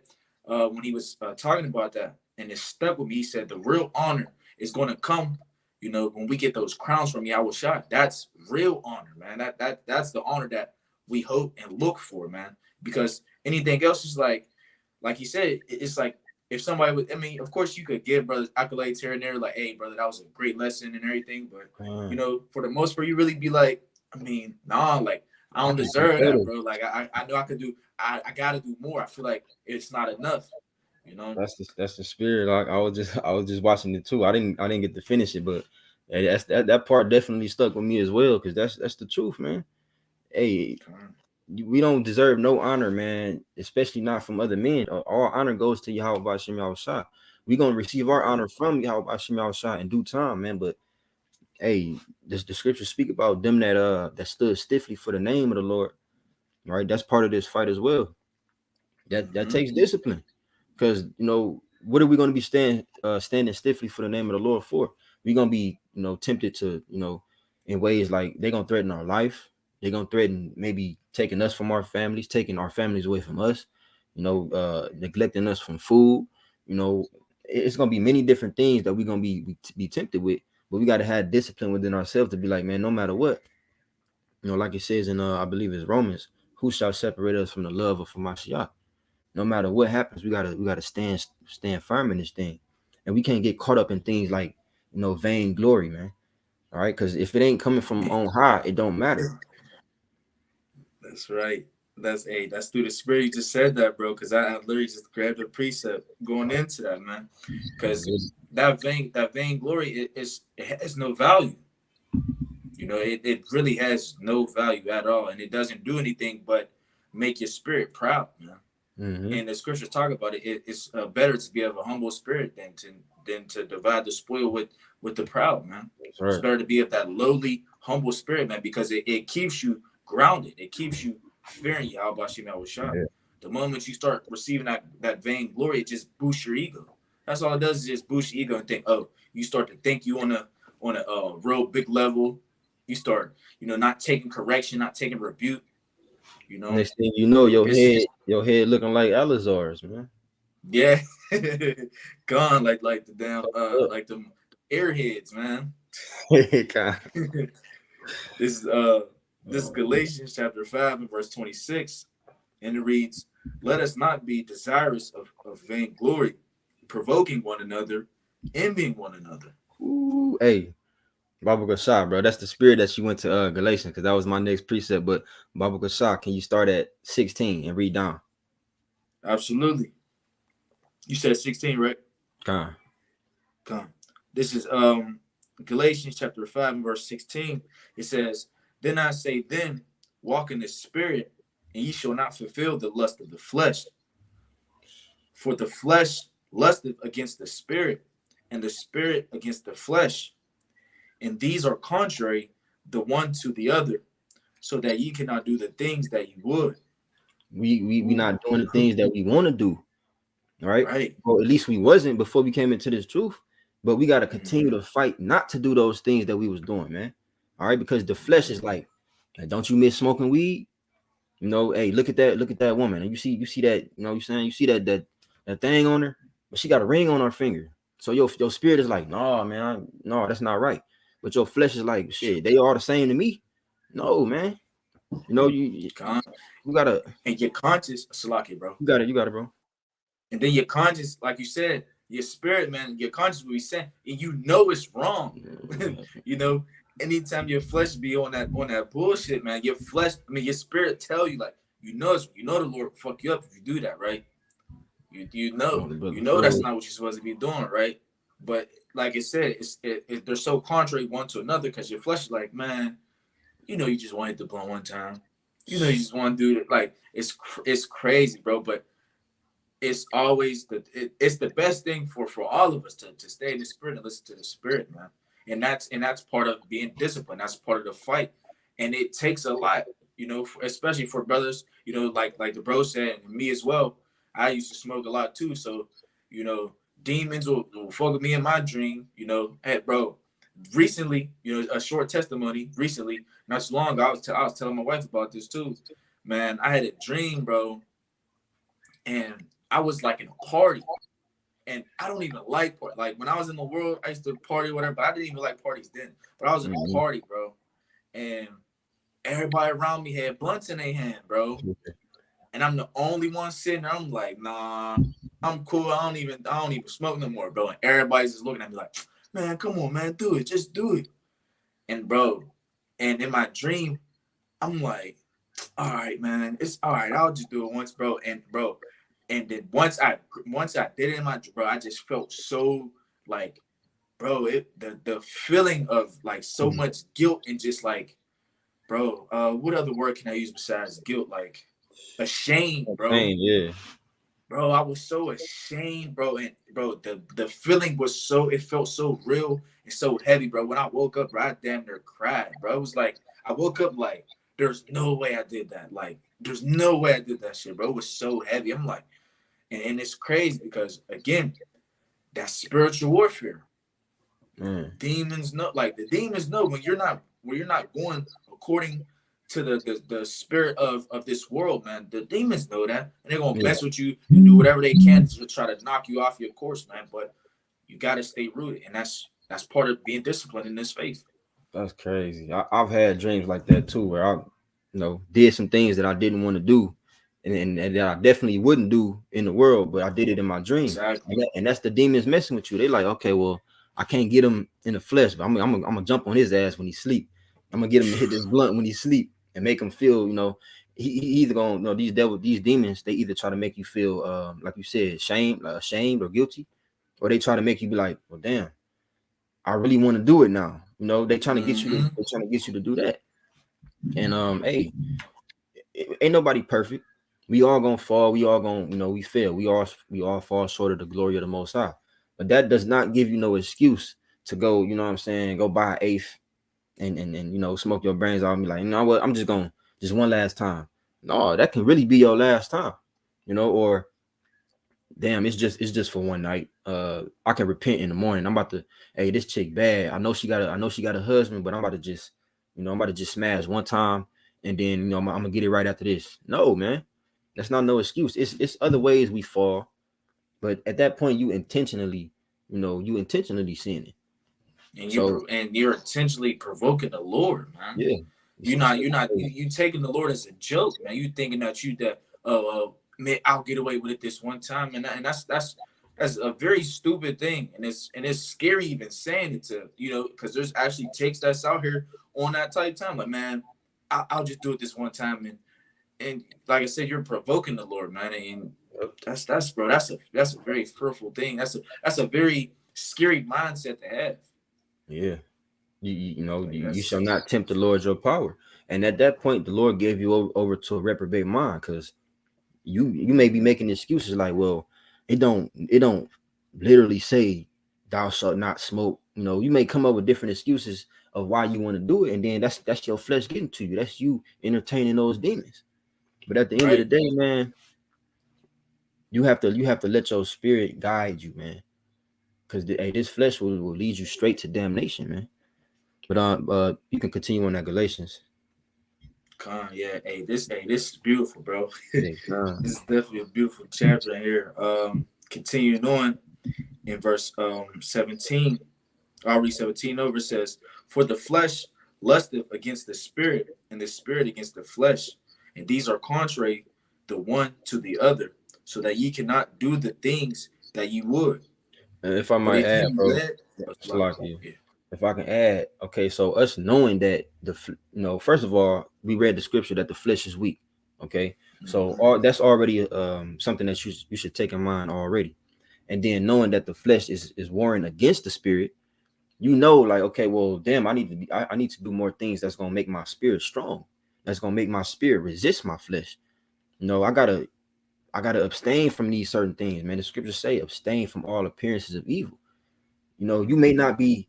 S2: when he was talking about that, and it stuck with me. He said the real honor is going to come, when we get those crowns from Yahweh Shai. That's real honor, man. That's the honor that we hope and look for, man. Because anything else is like he said, it's like if somebody would, I mean, of course you could give brothers accolades here and there, like, hey, brother, that was a great lesson and everything. But for the most part, you really be like, I mean, nah, like I don't deserve that, bro. Like I know I could do, I gotta do more. I feel like it's not enough,
S1: That's the spirit. I was just watching it too. I didn't get to finish it, but that part definitely stuck with me as well, because that's the truth, man. Hey, we don't deserve no honor, man, especially not from other men. All honor goes to Yahweh B'Shem Yahushua. We're gonna receive our honor from Yahweh B'Shem Yahushua in due time, man. But hey, the scriptures speak about them that stood stiffly for the name of the Lord. Right? That's part of this fight as well. That takes discipline. Because what are we going to be standing stiffly for the name of the Lord for? We're going to be tempted to in ways like they're going to threaten our life. They're going to threaten maybe taking us from our families, taking our families away from us, neglecting us from food. It's going to be many different things that we're going to be tempted with. But we got to have discipline within ourselves to be like, man, no matter what, like it says in I believe it's Romans, who shall separate us from the love of Hamashiach? No matter what happens, we gotta stand firm in this thing, and we can't get caught up in things like vain glory, man. All right, because if it ain't coming from on high, it don't matter.
S2: That's right. That's through the spirit. You just said that, bro. Because I literally just grabbed a precept going into that, man. Because that vain glory, it has no value. It really has no value at all, and it doesn't do anything but make your spirit proud, man. And the scriptures talk about it. It's better to be of a humble spirit than to divide the spoil with the proud, man. It's better to be of that lowly, humble spirit, man, because it keeps you grounded. It keeps you fearing Yahweh Shem Yahushua.
S1: Yeah.
S2: The moment you start receiving that vain glory, it just boosts your ego. That's all it does, is just boost your ego and think, oh, you start to think you on a real big level. You start, not taking correction, not taking rebuke.
S1: Next thing you know, your
S2: It's just,
S1: head looking like Alizar's, man.
S2: yeah, gone like the damn like the airheads, man. This is Galatians chapter 5 and verse 26, and it reads, "Let us not be desirous of vain glory, provoking one another, envying one another."
S1: Ooh, hey, Baba Gashah, bro. That's the spirit that you went to Galatians, because that was my next precept. But Baba Gashah, can you start at 16 and read down?
S2: Absolutely. You said 16, right?
S1: Come.
S2: This is Galatians chapter 5 and verse 16. It says, "Then I say, then walk in the spirit, and ye shall not fulfill the lust of the flesh. For the flesh lusteth against the spirit, and the spirit against the flesh. And these are contrary the one to the other, so that ye cannot do the things that ye would."
S1: We not doing the things that we want to do, right?
S2: Right.
S1: Well, at least we wasn't before we came into this truth. But we got to continue to fight not to do those things that we was doing, man. All right, because the flesh is like, hey, don't you miss smoking weed? Hey, look at that woman, and you see that, you saying, you see that thing on her, but she got a ring on her finger. So your spirit is like, no, man, no, that's not right. But your flesh is like, shit, they are the same to me. No, man. You gotta,
S2: and your conscience, Salaki, bro.
S1: you got it, bro.
S2: And then your conscience, like you said, your spirit, man, your conscience will be saying, and it's wrong. Anytime your flesh be on that bullshit, man, your spirit tell you, like, the Lord will fuck you up if you do that, right? You know that's not what you're supposed to be doing, right? But like I said, they're so contrary one to another, because your flesh is like, man, you just want to hit the blunt one time. You just want to do it. Like, it's crazy, bro. But it's always it's the best thing for all of us to stay in the spirit and listen to the spirit, man. And that's part of being disciplined. That's part of the fight, and it takes a lot, especially for brothers, like the bro said, and me as well. I used to smoke a lot too, so demons will fuck with me in my dream. Hey, bro, recently, a short testimony. Recently, not too long ago, I was telling my wife about this too. Man, I had a dream, bro, and I was like in a party, and I don't even like party. Like, when I was in the world, I used to party or whatever, but I didn't even like parties then. But I was in a party, bro, and everybody around me had blunts in their hand, bro. And I'm the only one sitting there. I'm like, nah, I'm cool. I don't even smoke no more, bro. And everybody's just looking at me like, man, come on, man, do it. Just do it. And bro, and in my dream, I'm like, all right, man, it's all right. I'll just do it once, bro. And then once I did it in my, bro, I just felt so like, bro, the feeling of like so much guilt, and just like, bro, what other word can I use besides guilt? Like, ashamed, bro.
S1: Pain, yeah.
S2: Bro, I was so ashamed, bro. And bro, the feeling was it felt so real and so heavy, bro. When I woke up, bro, I damn near cried, bro. It was like, I woke up like, there's no way I did that. Like, there's no way I did that shit, bro. It was so heavy. I'm like, and it's crazy because, again, that's spiritual warfare. Demons know, like, the demons know when you're not going according to the spirit of this world, man. The demons know that, and they're gonna mess with you and do whatever they can to try to knock you off your course, man. But you gotta stay rooted, and that's part of being disciplined in this faith.
S1: That's crazy. I've had dreams like that too, where I, did some things that I didn't want to do, and that I definitely wouldn't do in the world, but I did it in my dream.
S2: Exactly.
S1: And that's the demons messing with you. They like, okay, well, I can't get him in the flesh, but I'm gonna jump on his ass when he sleep. I'm gonna get him to hit this blunt when he sleep, and make him feel, he either gonna, these demons, they either try to make you feel, like you said, ashamed or guilty, or they try to make you be like, well, damn, I really want to do it now. They trying to get you to, to do that. And hey, ain't nobody perfect. We all gonna fall. We all gonna, we fail. We all fall short of the glory of the Most High. But that does not give you no excuse to go, go buy an eighth and smoke your brains off and be like, you know what, I'm just one last time. No, that can really be your last time, or damn, it's just for one night. I can repent in the morning. I'm about to, hey, this chick bad. I know she got a husband, but I'm about to just, I'm about to just smash one time, and then I'm gonna get it right after this. No, man, that's not no excuse. It's other ways we fall, but at that point, you intentionally sinning.
S2: And
S1: So
S2: you're intentionally provoking the Lord, man.
S1: yeah,
S2: You taking the Lord as a joke, man. You thinking that man, I'll get away with it this one time, and that's a very stupid thing, and it's scary even saying it to because there's actually chicks that's out here on that type time, like, man, I'll just do it this one time, and like I said, you're provoking the Lord, man, and that's bro, that's a very fearful thing. That's a very scary mindset to have.
S1: yeah.
S2: Like
S1: You shall
S2: that's
S1: not tempt the Lord your power. And at that point, the Lord gave you over to a reprobate mind, because you may be making excuses like, well, it don't literally say thou shalt not smoke. You may come up with different excuses of why you want to do it, and then that's your flesh getting to you. That's you entertaining those demons. But at the end of the
S2: right.
S1: day, man, you have to let your spirit guide you, man. Because this flesh will lead you straight to damnation, man. But you can continue on that Galatians.
S2: Yeah. This is beautiful, bro. This
S1: Yeah, con.
S2: is definitely a beautiful chapter here. Continuing on in verse 17, I'll read 17 over. It says, "For the flesh lusteth against the spirit, and the spirit against the flesh, and these are contrary the one to the other, so that ye cannot do the things that ye would.
S1: And if I
S2: But
S1: might
S2: if ye
S1: add,
S2: be
S1: bro,
S2: led, oh,
S1: it's like you.
S2: yeah,
S1: If I can add, okay, so us knowing that first of all, we read the scripture that the flesh is weak. Okay, so
S2: hmm
S1: all that's already something that you should take in mind already. And then knowing that the flesh is warring against the spirit, like, okay, well, damn, I need to do more things that's gonna make my spirit strong. That's gonna make my spirit resist my flesh. I gotta abstain from these certain things, man. The scriptures say abstain from all appearances of evil. You may not be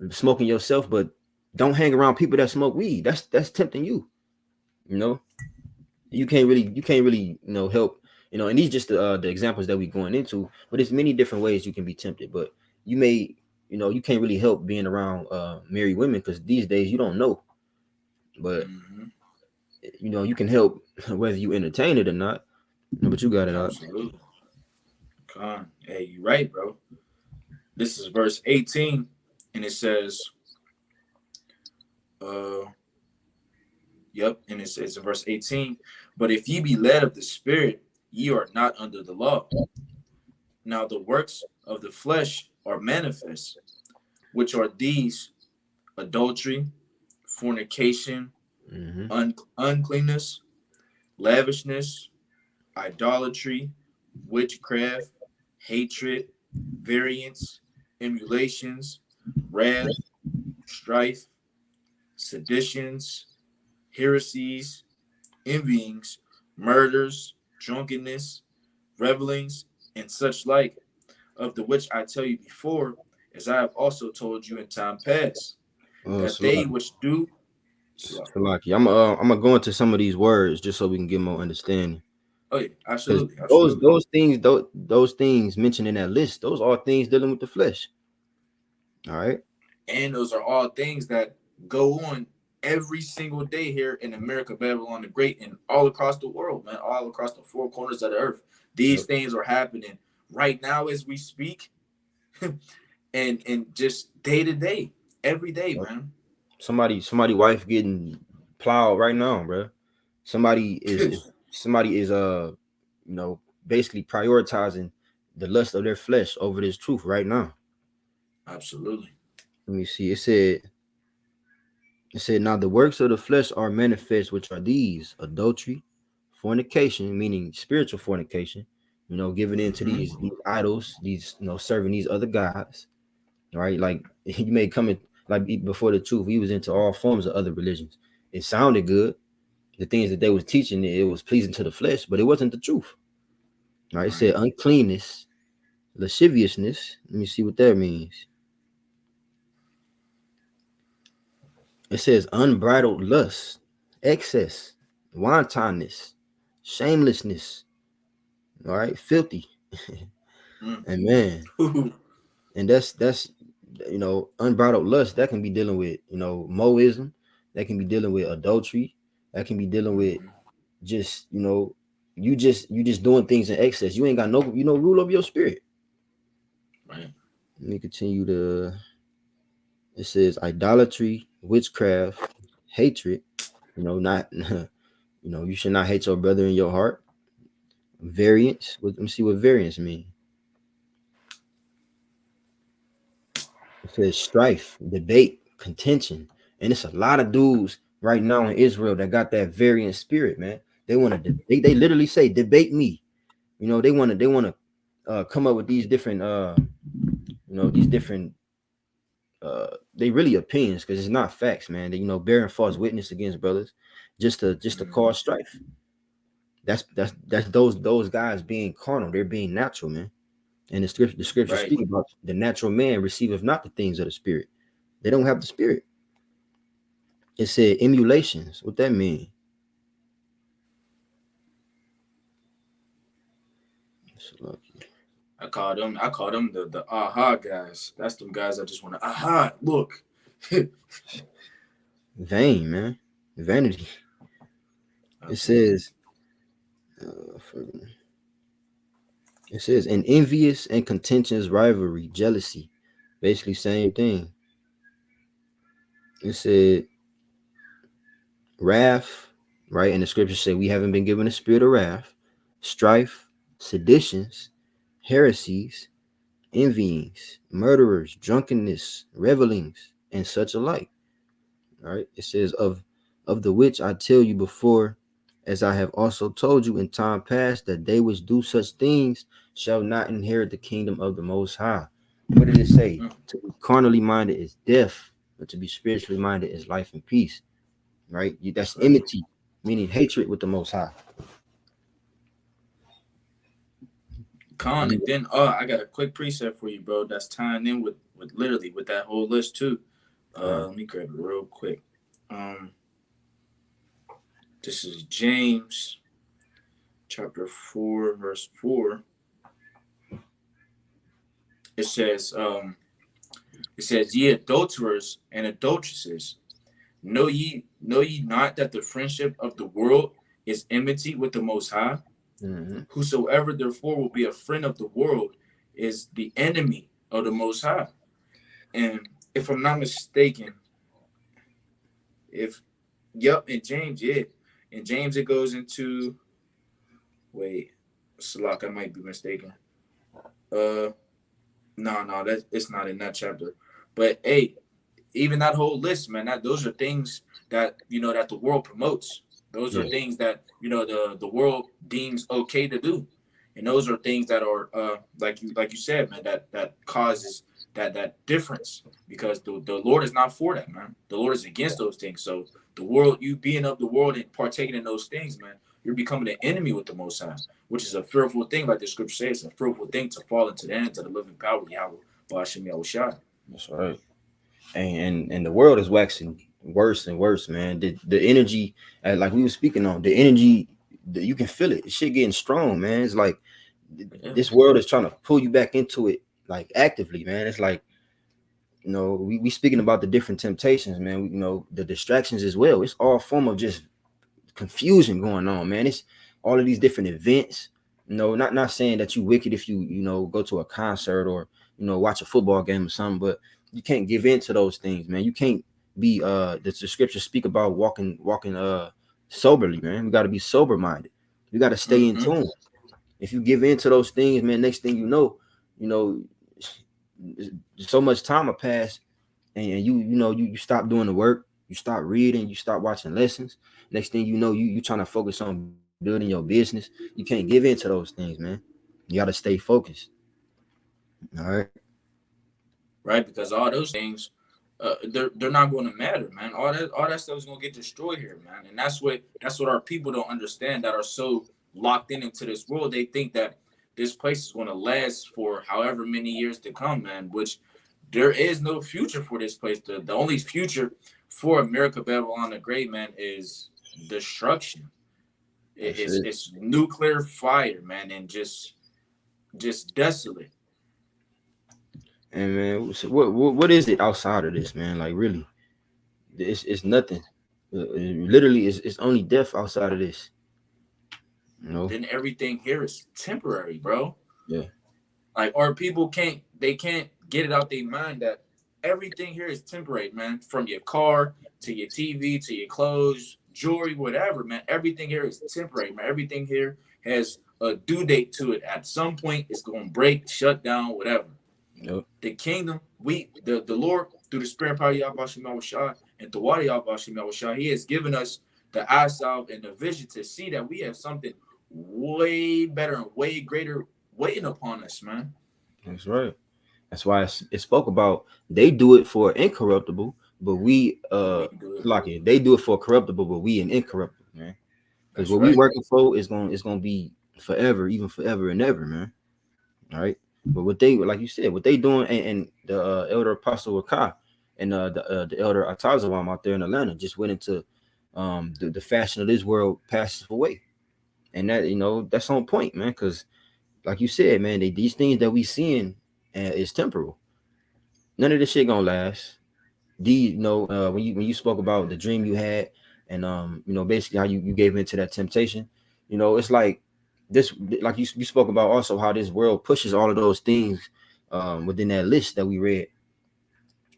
S1: smoking yourself, but don't hang around people that smoke weed. That's tempting you. You know, you can't really help. And these just the examples that we're going into, but there's many different ways you can be tempted. But you may, you can't really help being around married women, because these days you don't know. But
S2: hmm
S1: you can help whether you entertain it or not. But you got it out.
S2: absolutely. Hey, you right, bro. This is verse 18, and it says, uh, yep, and it says in verse 18, "But if ye be led of the Spirit, ye are not under the law. Now the works of the flesh are manifest, which are these: adultery, fornication,
S1: Hmm.
S2: uncleanness, lavishness, idolatry, witchcraft, hatred, variance, emulations, wrath, strife, seditions, heresies, envyings, murders, drunkenness, revelings, and such like, of the which I tell you before, as I have also told you in time past, that they
S1: Salaki,
S2: which do
S1: Salaki. I'm gonna go into some of these words just so we can get more understanding.
S2: oh yeah,
S1: Because
S2: absolutely,
S1: those
S2: absolutely.
S1: those things those things mentioned in that list, those are things dealing with the flesh. All right.
S2: And those are all things that go on every single day here in America, Babylon the Great, and all across the world, man, all across the four corners of the earth. These
S1: Yep.
S2: things are happening right now as we speak, and just day to day, every day,
S1: Yep.
S2: man.
S1: Somebody wife getting plowed right now, bro. Somebody is basically prioritizing the lust of their flesh over this truth right now.
S2: Absolutely.
S1: Let me see. It said, now the works of the flesh are manifest, which are these: adultery, fornication, meaning spiritual fornication, giving in to
S2: hmm
S1: these idols, these, serving these other gods, right? Like, you may come in, like, before the truth, he was into all forms of other religions. It sounded good. The things that they was teaching, it was pleasing to the flesh, but it wasn't the truth. Right? It
S2: Right.
S1: said uncleanness, lasciviousness. Let me see what that means. It says unbridled lust, excess. wantonness, shamelessness, all right, filthy.
S2: Mm.
S1: And man, and that's unbridled lust. That can be dealing with moism. That can be dealing with adultery. That can be dealing with
S2: Mm-hmm.
S1: just you just doing things in excess. You ain't got no rule over your spirit.
S2: Right.
S1: Let me continue to. It says idolatry, witchcraft, hatred. Not you should not hate your brother in your heart. Variance. Let me see what variance mean. It says strife, debate, contention, and it's a lot of dudes right now in Israel that got that variant spirit, man. They want to debate. They literally say, "Debate me." They want to come up with these different these different they really opinions because it's not facts, man. They bearing false witness against brothers just to
S2: Mm-hmm.
S1: cause strife. That's those guys being carnal. They're being natural, man. And the scripture
S2: Right.
S1: speak about the natural man receiveth not the things of the spirit. They don't have the spirit. It said emulations. What that mean? It's lucky.
S2: I call them the aha guys. That's them guys that just want to aha look.
S1: Vain, man. Vanity. It
S2: Absolutely.
S1: says, uh, it says an envious and contentious rivalry, jealousy. Basically, same thing. It said wrath, right? And the scripture said we haven't been given a spirit of wrath, strife, seditions, heresies, envyings, murderers, drunkenness, revelings, and such alike. All right. It says of the which I tell you before, as I have also told you in time past, that they which do such things shall not inherit the kingdom of the Most High. What did it say?
S2: Mm.
S1: To be carnally minded is death, but to be spiritually minded is life and peace. Right? That's
S2: That's right.
S1: enmity, meaning hatred with the Most High.
S2: Con, and then I got a quick precept for you, bro. That's tying in with literally with that whole list too. Let me grab it real quick. Um, this is James chapter 4, verse 4. It says, ye adulterers and adulteresses, know ye not that the friendship of the world is enmity with the Most High?
S1: Mm-hmm.
S2: Whosoever therefore will be a friend of the world is the enemy of the Most High. And if I'm not mistaken, if yep, in James, yeah. In James it goes into wait, Salak, I might be mistaken. Uh no, that it's not in that chapter. But hey, even that whole list, man, that those are things that that the world promotes. Those are
S1: Yeah.
S2: things that the world deems okay to do, and those are things that are like you said, man, that causes that difference because the Lord is not for that, man. The Lord is against those things. So the world, you being of the world and partaking in those things, man, you're becoming an enemy with the Most High, which is a fearful thing, like the scripture says. It's a fearful thing to fall into the hands of the living power of Yahweh, Ba'ashem Yahushua.
S1: That's right. And the world is waxing worse and worse, man. The energy, like we were speaking on, the energy, you can feel it. Shit getting strong, man. It's like
S2: Yeah.
S1: this world is trying to pull you back into it, like actively, man. It's like we speaking about the different temptations, man. The distractions as well. It's all form of just confusion going on, man. It's all of these different events. Not saying that you wicked if you go to a concert or watch a football game or something, but you can't give in to those things, man. You can't be the scriptures speak about walking soberly, man. We got to be sober minded. We got to stay in
S2: Mm-hmm.
S1: tune. If you give in to those things, man, next thing you know, so much time will pass and you stop doing the work, you stop reading, you stop watching lessons. Next thing you know, you trying to focus on building your business. You can't give in to those things, man. You got to stay focused. All right.
S2: Right? Because all those things, they're not going to matter, man. All that stuff is going to get destroyed here, man. And that's what our people don't understand that are so locked in into this world. They think that this place is going to last for however many years to come, man. Which there is no future for this place. The only future for America, Babylon the Great, man, is destruction.
S1: That's it.
S2: It's nuclear fire, man, and just desolate.
S1: And man, so what is it outside of this, man? Like really, it's nothing. Literally, it's only death outside of this. You know?
S2: Then everything here is temporary, bro.
S1: Yeah.
S2: Like, or people can't get it out their mind that everything here is temporary, man. From your car to your TV to your clothes, jewelry, whatever, man. Everything here is temporary, man. Everything here has a due date to it. At some point, it's gonna break, shut down, whatever.
S1: Yep.
S2: The kingdom, the Lord through the Spirit of Yahweh and the water Yahweh, He has given us the eyesight and the vision to see that we have something way better and way greater waiting upon us, man.
S1: That's right. That's why it spoke about they do it for incorruptible, but we
S2: We do it.
S1: like it. They do it for corruptible, but we an incorruptible, man. Because
S2: That's
S1: what we
S2: right.
S1: working for is gonna be forever, even forever and ever, man. All right. But what they, like you said, what they doing, and the elder apostle Wakai and the elder Atazawam out there in Atlanta just went into the fashion of this world passes away, and that, you know, that's on point, man. Because like you said, man, these things that we seeing is temporal. None of this shit gonna last. You know, when you spoke about the dream you had, and you know, basically how you gave into that temptation, you know, it's like this, like you spoke about also how this world pushes all of those things within that list that we read,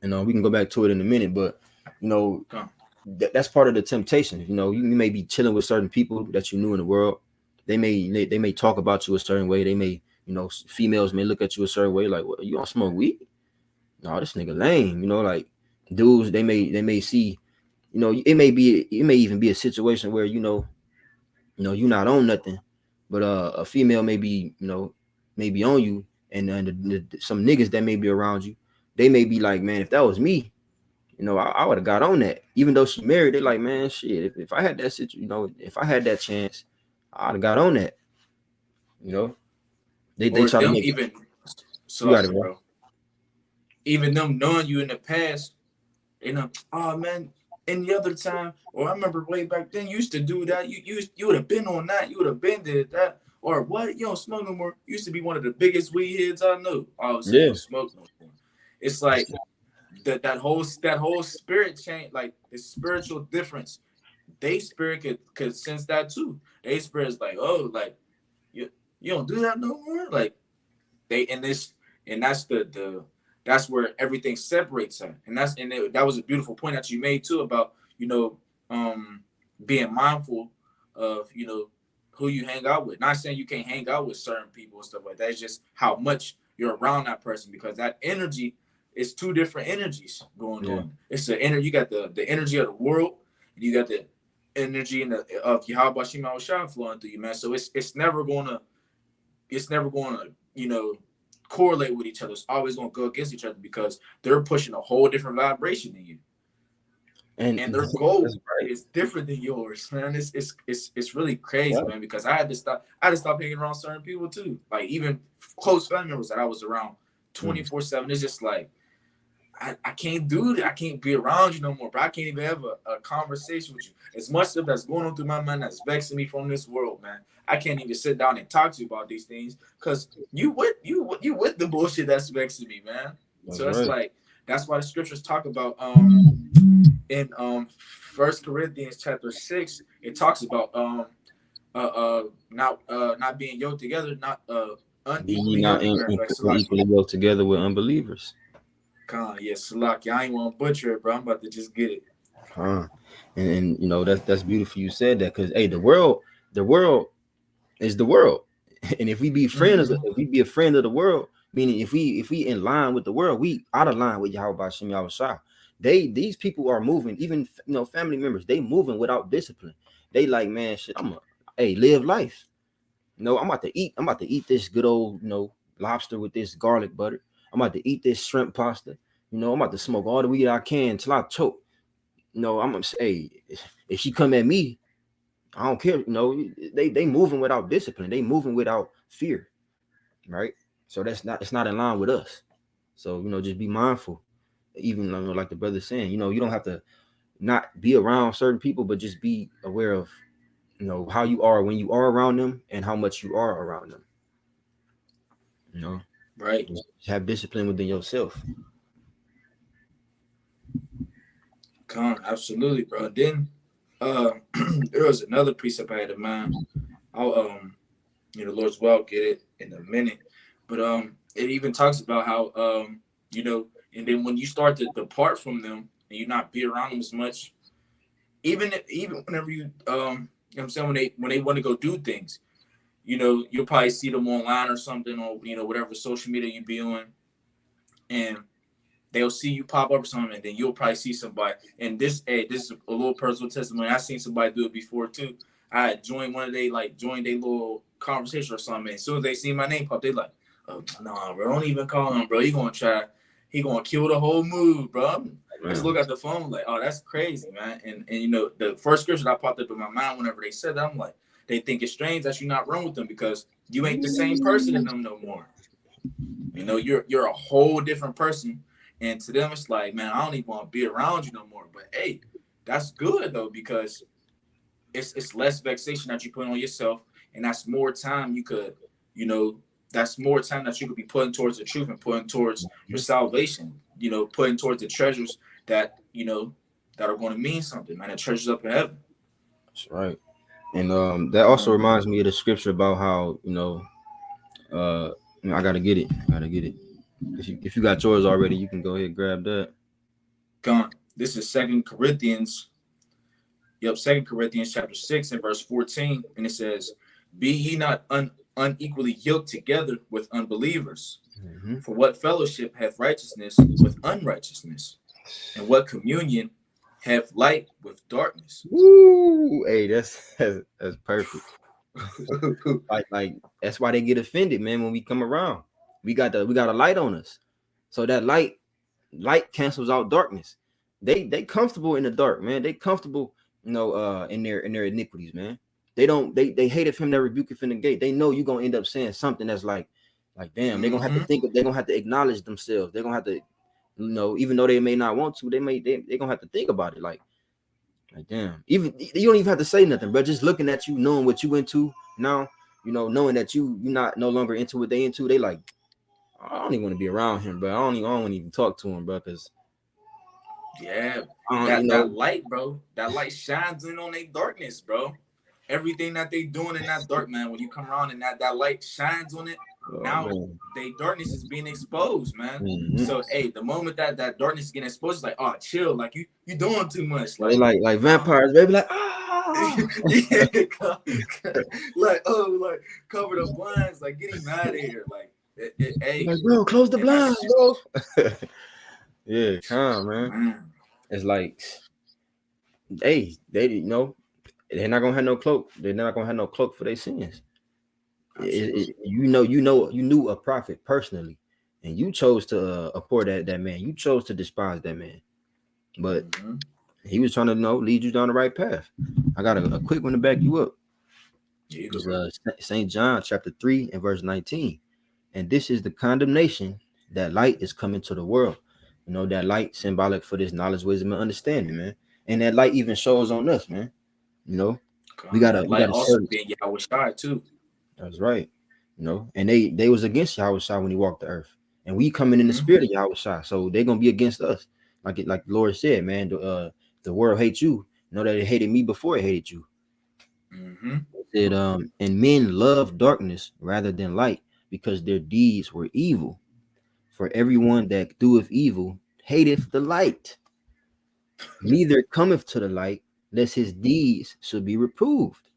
S1: and we can go back to it in a minute, but you know,
S2: Come.
S1: that's part of the temptation. You know, you may be chilling with certain people that you knew in the world. They may talk about you a certain way. They may, you know, females may look at you a certain way, like, what, you don't smoke weed? No, this nigga lame. You know, like dudes, they may see, you know, it may even be a situation where, you're not on nothing, but a female may be, maybe on you, and then some niggas that may be around you, they may be like, man, if that was me, I would have got on that. Even though she married, they like, man, shit, if I had that situation, if I had that chance, I'd have got on that. You know, they
S2: Or
S1: try to
S2: them
S1: make
S2: even,
S1: you got it,
S2: Salakia,
S1: bro.
S2: bro. Even them knowing you in the past, oh man, any other time, or I remember way back then, you used to do that. You would have been on that. You would have been did that. Or what? You don't smoke no more. You used to be one of the biggest weed heads I know. All of a sudden, you
S1: Yeah,
S2: don't smoke no more. It's like that whole spirit change, like the spiritual difference. They spirit could sense that too. They spirit's like, oh, like you don't do that no more. Like they in this, and that's the that's where everything separates at. That was a beautiful point that you made too about um being mindful of who you hang out with. Not saying you can't hang out with certain people and stuff like that. It's just how much you're around that person, because that energy is two different energies going
S1: yeah,
S2: on. It's the energy, you got the energy of the world, and you got the energy of Yahweh Shema Shah flowing through you, man. So it's never gonna correlate with each other. It's always gonna go against each other, because they're pushing a whole different vibration than you,
S1: and
S2: and their goal
S1: that's right.
S2: is different than yours, man. It's really crazy,
S1: Right.
S2: man, because I had to stop hanging around certain people too. Like even close family members that I was around
S1: Mm.
S2: 24/7. It's just like I can't do that. I can't be around you no more, bro. I can't even have a conversation with you. As much stuff that's going on through my mind that's vexing me from this world, man. I can't even sit down and talk to you about these things, because you with the bullshit that's vexing me, man.
S1: That's
S2: So it's
S1: right.
S2: like that's why the scriptures talk about in First Corinthians chapter 6. It talks about not being yoked together, not
S1: Be ye
S2: unequally
S1: not
S2: yoked. Matter of fact, Salaki.
S1: equally yoked together with unbelievers.
S2: Con, yeah, Salaki. I ain't want to butcher it, bro. I'm about to just get it.
S1: Huh. And that's beautiful you said that, because hey, the world is the world. And if we be friends,
S2: Mm-hmm.
S1: if we be a friend of the world, meaning if we in line with the world, we out of line with Yahweh Shem Yahweh Shah. These people are moving, even family members, they moving without discipline. They like, man, shit, hey, live life. I'm about to eat this good old, lobster with this garlic butter. I'm about to eat this shrimp pasta. I'm about to smoke all the weed I can till I choke. I'm gonna say, hey, if she come at me, I don't care. They moving without discipline. They moving without fear, right? So it's not in line with us. So just be mindful. Even like the brother saying, you don't have to not be around certain people, but just be aware of you know, how you are when you are around them and how much you are around them. You know,
S2: Right.
S1: just have discipline within yourself.
S2: Absolutely, bro. Then there was another precept I had in mind. I'll Lord's well get it in a minute. But it even talks about how and then when you start to depart from them and you not be around them as much, even whenever I'm saying when they want to go do things, you'll probably see them online or something, or whatever social media you be on, and they'll see you pop up or something, and then you'll probably see somebody. And this is a little personal testimony. I seen somebody do it before too. I had joined joined a little conversation or something. And as soon as they see my name pop, they like, oh nah, bro, don't even call him, bro. He gonna kill the whole mood, bro. I just look at the phone like, oh, that's crazy, man. And the first scripture that popped up in my mind whenever they said that, I'm like, they think it's strange that you're not wrong with them because you ain't the same person as them no more. You're a whole different person. And to them, it's like, man, I don't even want to be around you no more. But hey, that's good though, because it's less vexation that you put on yourself, and that's more time you could, that's more time that you could be putting towards the truth and putting towards your salvation. Putting towards the treasures that that are going to mean something, man. The treasures up in heaven.
S1: That's right. And that also reminds me of the scripture about how I gotta get it. I gotta get it. If you got yours already, you can go ahead and grab that.
S2: Gone. This is Second Corinthians. Yep, 2 Corinthians chapter 6 and verse 14, and it says, "Be ye not unequally yoked together with unbelievers.
S1: Mm-hmm.
S2: For what fellowship hath righteousness with unrighteousness? And what communion hath light with darkness?"
S1: Woo! Hey, that's perfect. like that's why they get offended, man. When we come around, we got a light on us, so that light cancels out darkness. They comfortable in the dark, man. They comfortable, in their iniquities, man. They hated him that rebuketh in the gate. They know you're gonna end up saying something that's like damn. They're gonna have to think. They're gonna have to acknowledge themselves. They're gonna have to, even though they may not want to, they're gonna have to think about it. Like damn. Even you don't even have to say nothing, bro. Just looking at you, knowing what you into now, knowing that you're not no longer into what they into. They like, I don't even want to be around him, bro. I don't want to even talk to him, bro, because
S2: yeah, that light, bro. That light shines in on their darkness, bro. Everything that they doing in that dark, man. When you come around and that light shines on it, now their darkness is being exposed, man.
S1: Mm-hmm.
S2: So hey, the moment that darkness is getting exposed, it's like, oh, chill, like you doing too much.
S1: Like like vampires, baby, like
S2: yeah, like cover the blinds, like get him out of here, like hey,
S1: like, bro, close the blinds, bro. Yeah, calm, man. It's like, hey, they're not gonna have no cloak. They're not gonna have no cloak for their sins. You knew a prophet personally, and you chose to abhor that man. You chose to despise that man, but he was trying to lead you down the right path. I got a quick one to back you up. It's St. John chapter 3 and verse 19. And this is the condemnation, that light is coming to the world. That light symbolic for this knowledge, wisdom, and understanding, man. And that light even shows on us, man. We gotta
S2: also being Yahweh Shai too.
S1: That's right. And they was against Yahweh Shai when he walked the earth. And we coming in the spirit of Yahweh Shai. So they're gonna be against us. Like the Lord said, man, the world hates you. Know that it hated me before it hated you. It said, and men love darkness rather than light, because their deeds were evil. For everyone that doeth evil hateth the light, neither cometh to the light, lest his deeds should be reproved.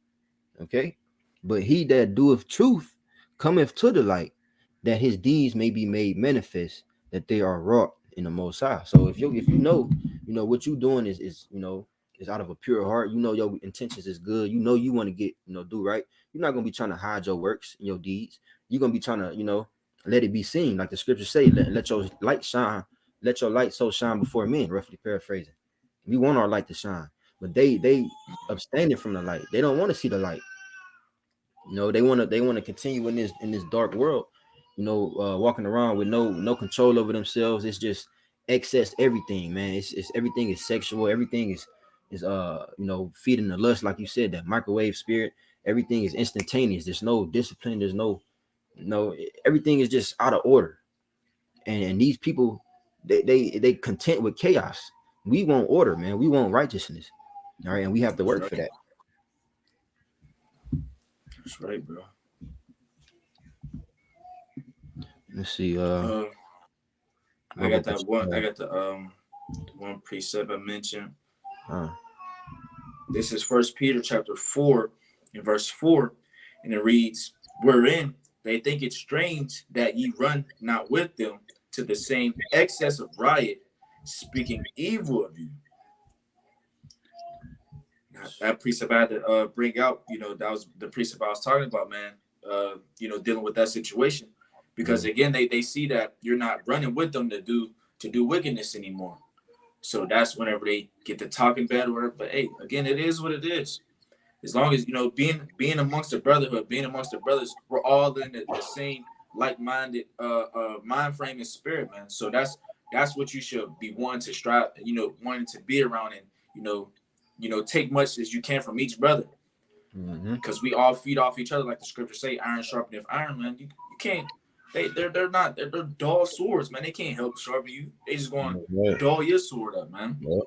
S1: Okay, but he that doeth truth cometh to the light, that his deeds may be made manifest, that they are wrought in the Most High. So if you know what you doing is out of a pure heart. Your intentions is good. You want to get do right. You're not gonna be trying to hide your works and your deeds. You're gonna be trying to let it be seen, like the scriptures say. Let your light shine. Let your light so shine before men. Roughly paraphrasing. We want our light to shine, but they abstaining from the light. They don't want to see the light. They want to continue in this dark world. Walking around with no control over themselves. It's just excess everything, man. It's everything is sexual. Everything is feeding the lust, like you said, that microwave spirit. Everything is instantaneous. There's no discipline. There's no everything is just out of order. And these people, they content with chaos. We want order, man. We want righteousness. All right, and we have to
S2: That's
S1: work
S2: right.
S1: for that.
S2: That's right, bro.
S1: Let's see.
S2: I got that one. I got the one precept I mentioned. This is First Peter chapter 4 and verse 4, and it reads, "Wherein they think it strange that ye run not with them to the same excess of riot, speaking evil of you." Now, that precept I had to bring out, that was the precept I was talking about, man. Dealing with that situation, because again, they see that you're not running with them to do wickedness anymore. So that's whenever they get to talking bad or whatever. But hey, again, it is what it is. As long as being amongst the brotherhood, being amongst the brothers, we're all in the same like-minded mind frame and spirit, man. So that's what you should be wanting to strive, wanting to be around, and take much as you can from each brother, because we all feed off each other, like the scriptures say, iron sharpeneth iron, man. You can't. They're dull swords, man. They can't help sharpen you. They just going to dull your sword up, man.
S1: Yep.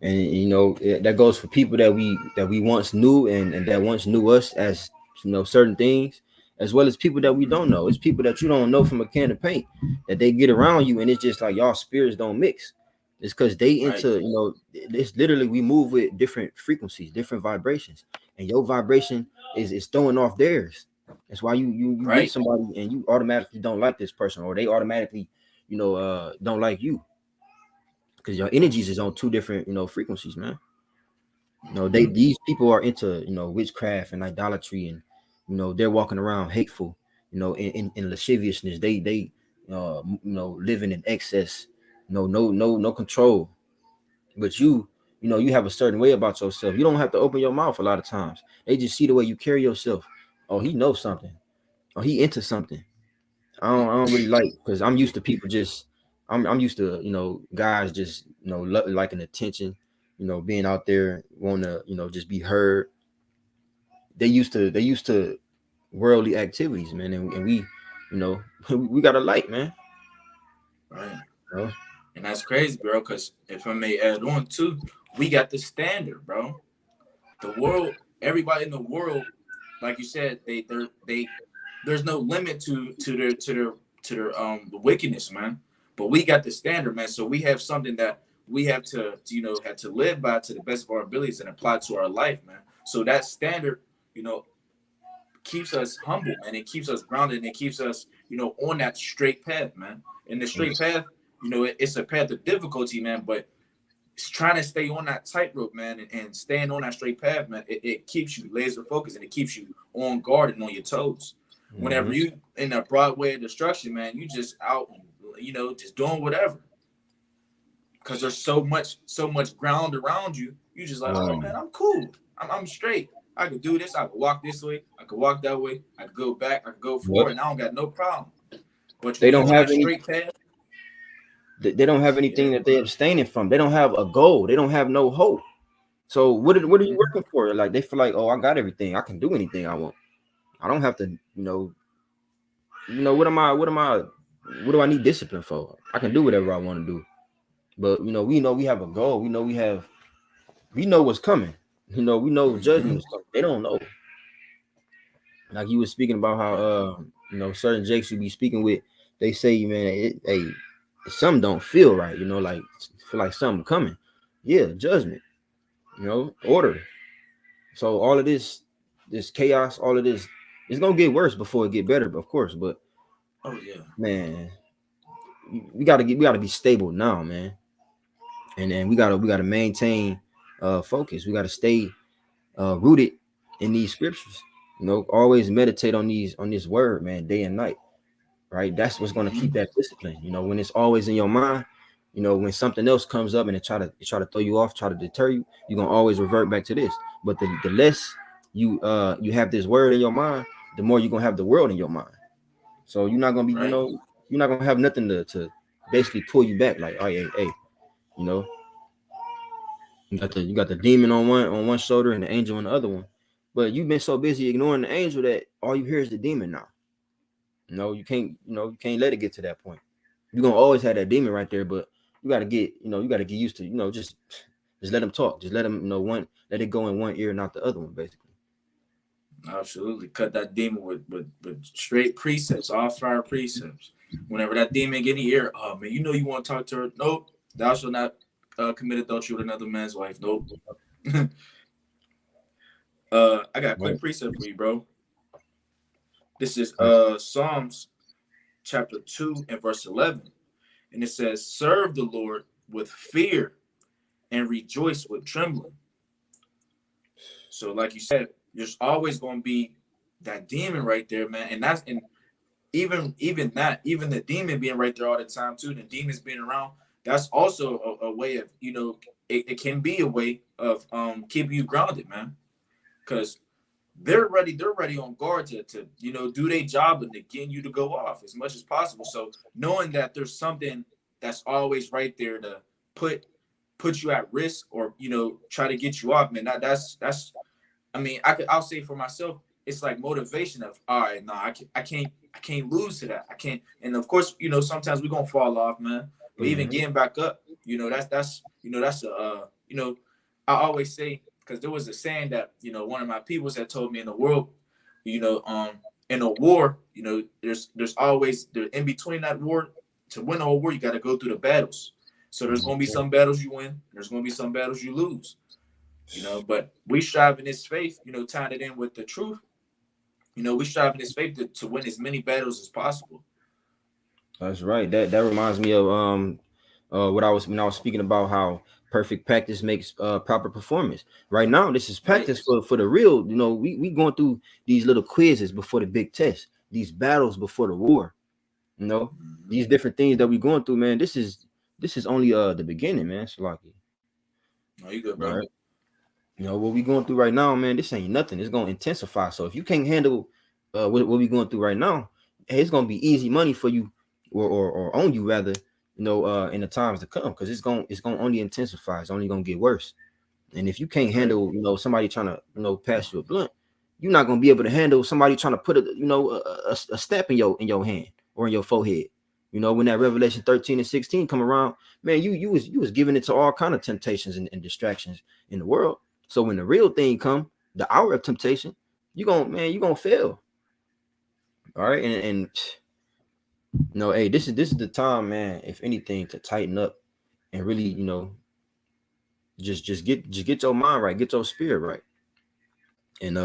S1: And that goes for people that we once knew and that once knew us as certain things, as well as people that we don't know. It's people that you don't know from a can of paint, that they get around you and it's just like y'all spirits don't mix. It's because they into it's literally, we move with different frequencies, different vibrations, and your vibration is throwing off theirs. That's why you meet somebody and you automatically don't like this person, or they automatically don't like you, because your energies is on two different frequencies, man. These people are into witchcraft and idolatry, and they're walking around hateful, in lasciviousness. They living in excess, no control. But you have a certain way about yourself. You don't have to open your mouth a lot of times. They just see the way you carry yourself. Oh, he knows something. Oh, he into something. I don't really like, because I'm used to people just I'm used to guys just liking attention, being out there, want to just be heard. They used to worldly activities, man, and we we got to like, man.
S2: Right. And that's crazy, bro, because if I may add on too, we got the standard, bro. The world, everybody in the world, like you said, they there's no limit to their the wickedness, man. But we got the standard, man. So we have something that we have to have to live by to the best of our abilities and apply to our life, man. So that standard, keeps us humble, man. It keeps us grounded, and it keeps us, on that straight path, man. And the straight path, it's a path of difficulty, man. But it's trying to stay on that tightrope, man, and staying on that straight path, man. It keeps you laser focused, and it keeps you on guard and on your toes. Whenever you in a broad way of destruction, man, you just out, just doing whatever. Because there's so much ground around you. You just like, oh man, I'm cool. I'm straight. I could do this. I could walk this way. I could walk that way. I could go back. I could go forward, and I don't got no problem. But
S1: they don't have any
S2: straight path.
S1: They don't have anything that they're abstaining from. They don't have a goal. They don't have no hope. So what are you working for? Like, they feel like, oh, I got everything. I can do anything I want. I don't have to, what do I need discipline for? I can do whatever I want to do. But we know we have a goal. We know what's coming. We know judgment is coming. They don't know. Like you were speaking about how certain jakes you be speaking with, they say, man, something don't feel right, like feel like something coming. Yeah, judgment, order. So all of this chaos, all of this, it's gonna get worse before it get better, of course. But man, we gotta be stable now, man. And then we gotta maintain focus. We gotta stay rooted in these scriptures. Always meditate on this word, man, day and night. Right? That's what's gonna keep that discipline. When it's always in your mind, when something else comes up and it try to throw you off, try to deter you, you're gonna always revert back to this. But the less you have this word in your mind, the more you're gonna have the world in your mind. So you're not gonna be, you're not gonna have nothing to basically pull you back, like, oh, hey, You got the demon on one shoulder and the angel on the other one. But you've been so busy ignoring the angel that all you hear is the demon now. You can't let it get to that point. You're gonna always have that demon right there, but you gotta get used to, just let them talk. Just let them, let it go in one ear, not the other one, basically.
S2: Absolutely. Cut that demon with straight precepts, all fire precepts. Whenever that demon get in your ear, oh man, you want to talk to her. Nope. Thou shalt not commit adultery with another man's wife. Nope. I got a quick precept for you, bro. This is Psalms chapter 2 and verse 11. And it says, serve the Lord with fear and rejoice with trembling. So like you said, there's always going to be that demon right there, man. And even the demon being right there all the time too, the demons being around, that's also a way of, it can be a way of keeping you grounded, man. Because they're ready on guard to do their job and to get you to go off as much as possible. So knowing that there's something that's always right there to put you at risk or try to get you off, man, that's I mean, I'll say for myself, it's like motivation of, all right, no, I can't lose to that. I can't. And of course, sometimes we're going to fall off, man, but even getting back up, that's I always say, because there was a saying that, one of my peoples had told me in the world, in a war, there's always in between that war. To win a whole war, you got to go through the battles. So there's going to be some battles you win. There's going to be some battles you lose. But we strive in this faith, tying it in with the truth. We strive in this faith to win as many battles as possible.
S1: That's right. That reminds me of when I was speaking about how perfect practice makes proper performance. Right now, this is practice for the real. We going through these little quizzes before the big test, these battles before the war. These different things that we're going through, man. This is only the beginning, man. Salaki.
S2: No, you good, bro.
S1: Right. What we going through right now, man, this ain't nothing. It's going to intensify. So if you can't handle what we going through right now, hey, it's going to be easy money for you or on you rather, in the times to come, because it's going to only intensify. It's only going to get worse. And if you can't handle, somebody trying to, pass you a blunt, you're not going to be able to handle somebody trying to put a step in your hand or in your forehead. When that Revelation 13 and 16 come around, man, you was giving it to all kind of temptations and distractions in the world. So when the real thing come, the hour of temptation, you're gonna fail. All right. And hey, this is the time, man, if anything, to tighten up and really, just get your mind right, get your spirit right. And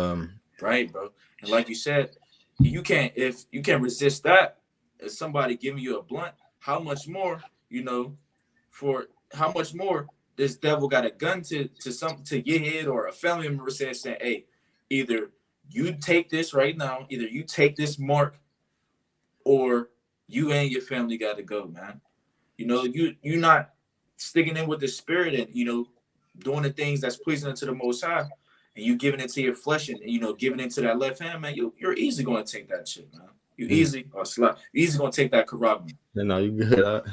S2: right, bro. And like you said, if you can't resist that, if somebody giving you a blunt, how much more, how much more this devil got a gun to your head, or a family member saying, hey, either you take this right now, either you take this mark, or you and your family got to go, man. You're not sticking in with the spirit and doing the things that's pleasing to the Most High, and you giving it to your flesh and giving it to that left hand, man. You're easily going to take that shit, man. You easily going to take that corrupt.
S1: No, you good.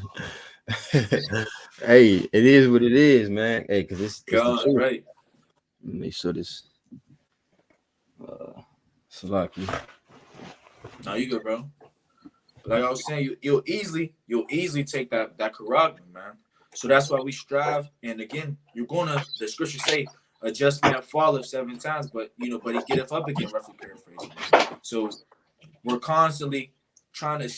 S1: Hey, it is what it is, man. Hey, because it's the truth.
S2: Right.
S1: Make sure this Salaki.
S2: No, you good, bro. But like I was saying, you'll easily take that corrupt, man. So that's why we strive. And again, the scriptures say, a just man falleth 7 times, but he getteth up again, roughly paraphrasing. So we're constantly trying to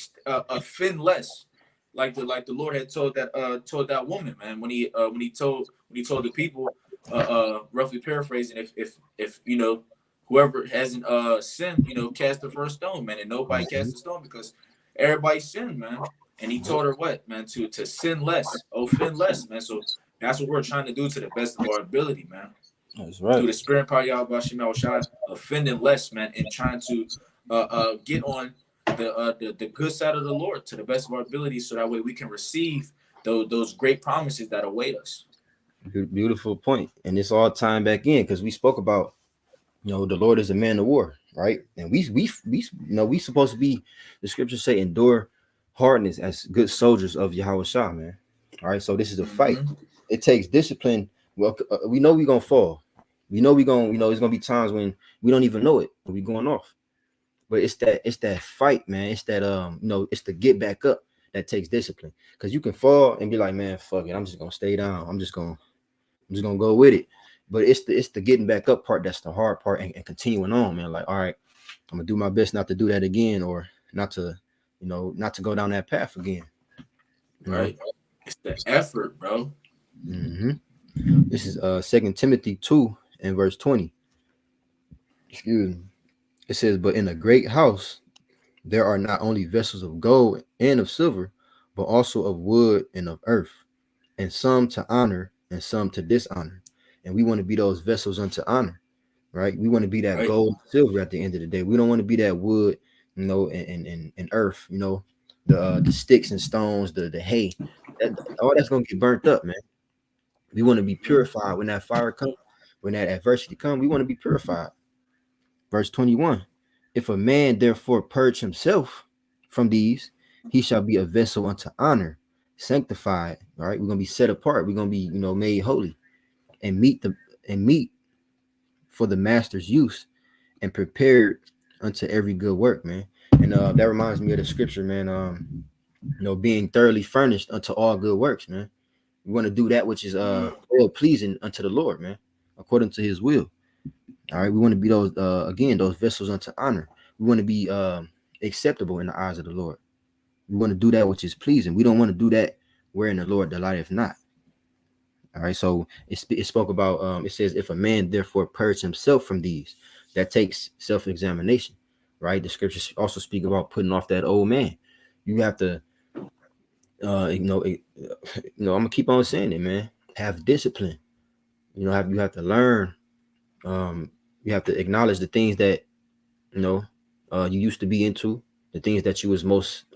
S2: offend less, like the Lord had told that woman, man, when he told the people, roughly paraphrasing, if whoever hasn't sinned, cast the first stone, man, and nobody cast the stone because everybody sinned, man. And he told her what, man, to sin less, offend less, man. So that's what we're trying to do to the best of our ability, man.
S1: That's right.
S2: Through the spirit power of Yahweh, offending less, man, and trying to get on the good side of the Lord to the best of our ability, so that way we can receive those great promises that await us.
S1: Beautiful point. And it's all tying back in, because we spoke about, the Lord is a man of war, right? And we supposed to be, the scriptures say, endure hardness as good soldiers of Yahweh Shah, man. All right. So this is a fight. It takes discipline Well, we know we're gonna fall. We know we're gonna, it's gonna be times when we don't even know it, when we going off. But it's that fight, man. It's that it's the get back up that takes discipline. Because you can fall and be like, man, fuck it, I'm just gonna stay down. I'm just gonna go with it. But it's the getting back up part that's the hard part, and continuing on, man. Like, all right, I'm gonna do my best not to do that again, or not to, not to go down that path again.
S2: Right. It's the effort, bro.
S1: Mm-hmm. This is 2 Timothy 2 and verse 20. Excuse me. It says, but in a great house there are not only vessels of gold and of silver, but also of wood and of earth, and some to honor and some to dishonor. And we want to be those vessels unto honor, right? We want to be that
S2: Right.
S1: gold, silver at the end of the day. We don't want to be that wood, and earth, the sticks and stones, the hay. All that's gonna get burnt up, man. We want to be purified when that fire comes, when that adversity comes. We want to be purified. Verse 21. If a man therefore purge himself from these, he shall be a vessel unto honor, sanctified. All right, we're gonna be set apart. We're gonna be, made holy, and meet for the master's use, and prepared unto every good work, man. And that reminds me of the scripture, man. Being thoroughly furnished unto all good works, man. We want to do that which is well pleasing unto the Lord, man, according to His will. All right, we want to be those again, those vessels unto honor. We want to be acceptable in the eyes of the Lord. We want to do that which is pleasing. We don't want to do that wherein the Lord delighteth not. All right, so it spoke about it says, if a man therefore purge himself from these, that takes self-examination, right? The scriptures also speak about putting off that old man. You have to I'm gonna keep on saying it, man. Have discipline. You have to learn. You have to acknowledge the things that you used to be into, the things that you was most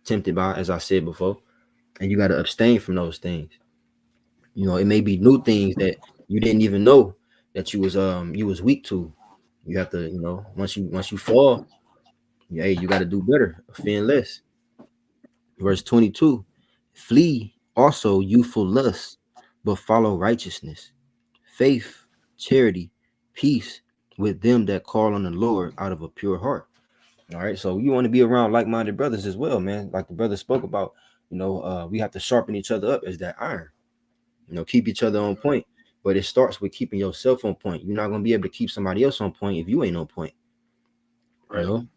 S1: tempted by, as I said before, and you got to abstain from those things. It may be new things that you didn't even know that you was weak to. You have to, once you fall, hey, you got to do better, offend less. Verse 22. Flee also youthful lusts, but follow righteousness, faith, charity, peace with them that call on the Lord out of a pure heart. All right, so you want to be around like-minded brothers as well, man. Like the brother spoke about, we have to sharpen each other up as that iron. Keep each other on point. But it starts with keeping yourself on point. You're not gonna be able to keep somebody else on point if you ain't on point. You
S2: Right.
S1: know,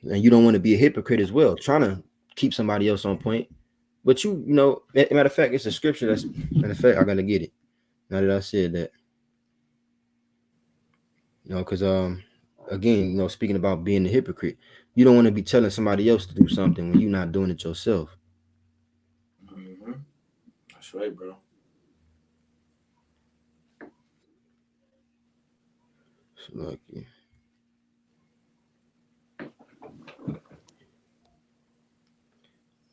S1: and you don't want to be a hypocrite as well, trying to keep somebody else on point. But matter of fact, it's a scripture that's matter of fact, I gotta get it. Now that I said that, because again, speaking about being a hypocrite, you don't want to be telling somebody else to do something when you're not doing it yourself.
S2: Mm-hmm. That's right, bro.
S1: So, like,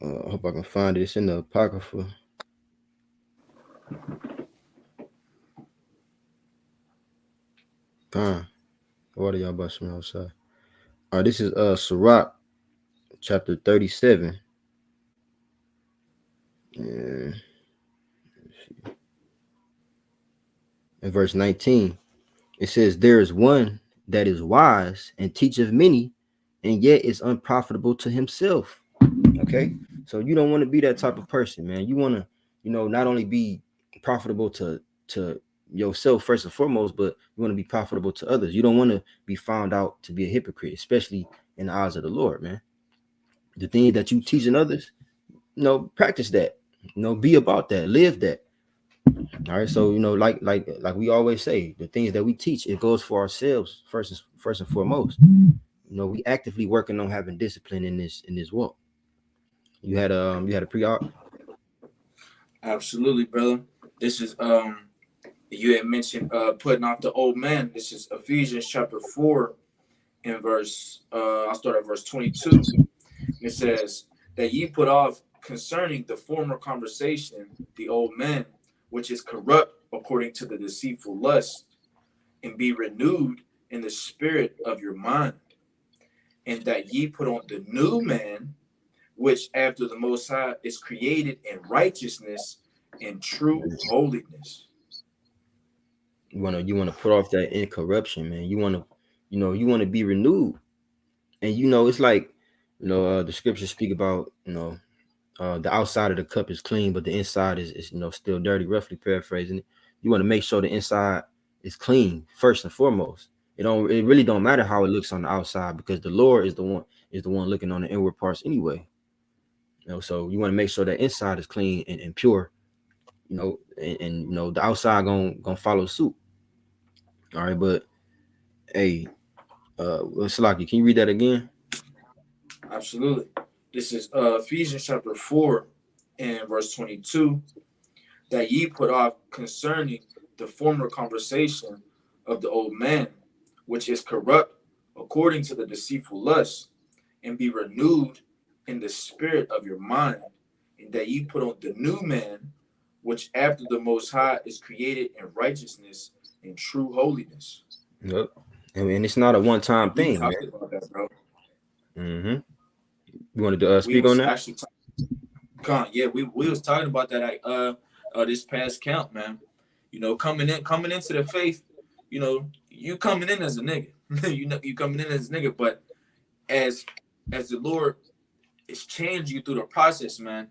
S1: I hope I can find it. It's in the Apocrypha. What are y'all busting outside? All right, this is Sirach chapter 37. And in verse 19, it says, there is one that is wise and teacheth many, and yet is unprofitable to himself. Okay, so you don't want to be that type of person, man. You want to, not only be profitable to yourself first and foremost, but you want to be profitable to others. You don't want to be found out to be a hypocrite, especially in the eyes of the Lord, man. The things that you teaching others, practice that. Be about that, live that. All right, so like we always say, the things that we teach, it goes for ourselves first and foremost. We actively working on having discipline in this walk. You had a pre-op.
S2: Absolutely, brother. This is you had mentioned putting off the old man. This is Ephesians chapter 4 in verse I'll start at verse 22. It says that ye put off concerning the former conversation the old man, which is corrupt according to the deceitful lust, and be renewed in the spirit of your mind, and that ye put on the new man, which after the Most High is created in righteousness in true holiness.
S1: You wanna put off that incorruption, man. You wanna be renewed. And it's like, the scriptures speak about, the outside of the cup is clean, but the inside is still dirty, roughly paraphrasing it. You want to make sure the inside is clean first and foremost. It really don't matter how it looks on the outside, because the Lord is the one looking on the inward parts anyway. So you want to make sure that inside is clean and pure, and the outside gonna follow suit. All right, but hey, Salaki, can you read that again?
S2: Absolutely. This is Ephesians chapter 4 and verse 22. That ye put off concerning the former conversation of the old man, which is corrupt according to the deceitful lust, and be renewed in the spirit of your mind, and that ye put on the new man, which after the Most High is created in righteousness and true holiness.
S1: Yep. And it's not a one-time
S2: And we
S1: thing,
S2: talked
S1: man.
S2: about that, bro.
S1: Mm-hmm. You wanted to
S2: We
S1: speak on
S2: was
S1: that?
S2: actually yeah, we was talking about that this past count, man. Coming into the faith, you coming in as a nigga. You coming in as a nigga, but as the Lord is changing you through the process, man,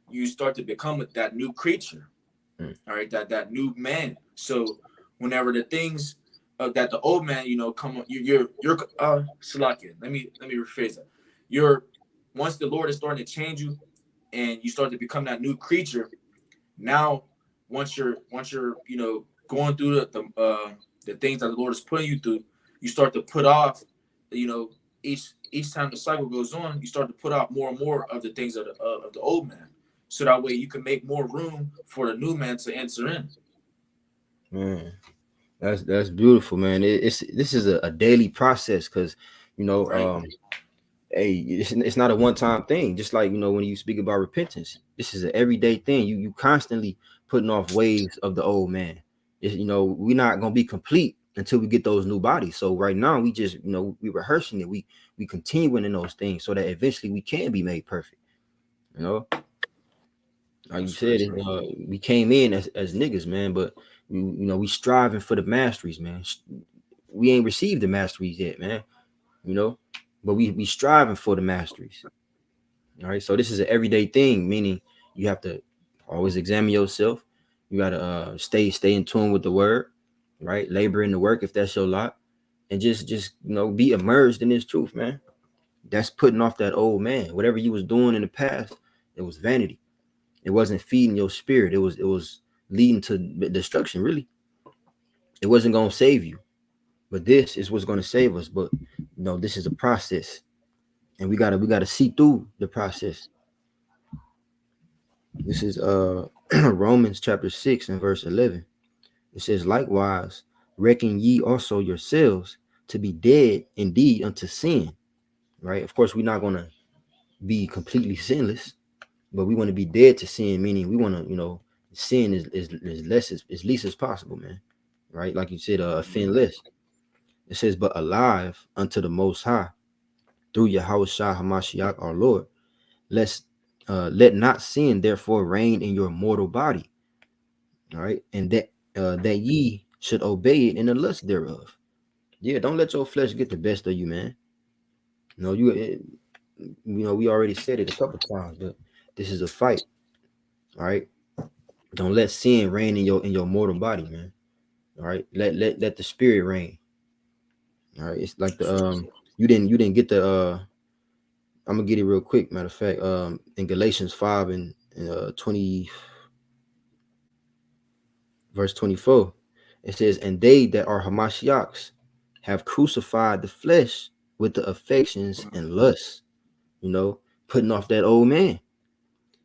S2: you start to become that new creature.
S1: Mm.
S2: All right, that new man. So whenever the things that the old man, come on, you're Salakia. Let me rephrase that. You're Once the Lord is starting to change you and you start to become that new creature. Now, once you're going through the things that the Lord is putting you through, you start to put off, each time the cycle goes on, you start to put off more and more of the things of the old man, so that way you can make more room for the new man to enter in.
S1: Man, that's beautiful, man. This is a daily process, because you know,
S2: Right.
S1: hey, it's not a one-time thing. Just like, when you speak about repentance, this is an everyday thing. You constantly putting off ways of the old man. We're not gonna be complete until we get those new bodies. So right now we just, we rehearsing it. We continuing in those things so that eventually we can be made perfect. You know, like you
S2: That's
S1: said,
S2: crazy.
S1: we came in as niggas, man, but we striving for the masteries, man. We ain't received the masteries yet, man. You know, but we striving for the masteries. All right. So this is an everyday thing, meaning you have to always examine yourself. You gotta stay in tune with the word, right? Labor in the work if that's your lot, and just be immersed in this truth, man. That's putting off that old man. Whatever you was doing in the past, it was vanity. It wasn't feeding your spirit. It was leading to destruction. Really, it wasn't gonna save you. But this is what's gonna save us. But this is a process, and we gotta see through the process. This is Romans chapter 6 and verse 11. It says, likewise, reckon ye also yourselves to be dead indeed unto sin. Right? Of course, we're not gonna be completely sinless, but we want to be dead to sin, meaning we want to, sin is less as least as possible, man. Right? Like you said, offend less. It says, but alive unto the most high through Yahushua Hamashiach our Lord. Let not sin therefore reign in your mortal body. All right, and that ye should obey it in the lust thereof. Yeah, don't let your flesh get the best of you, man. We already said it a couple times, but this is a fight. All right, don't let sin reign in your mortal body, man. All right, let the spirit reign. All right, it's like the
S2: Sure.
S1: you didn't get the I'm gonna get it real quick. Matter of fact, in Galatians 5 and 20 verse 24, it says, and they that are Hamashiachs have crucified the flesh with the affections and lusts, putting off that old man.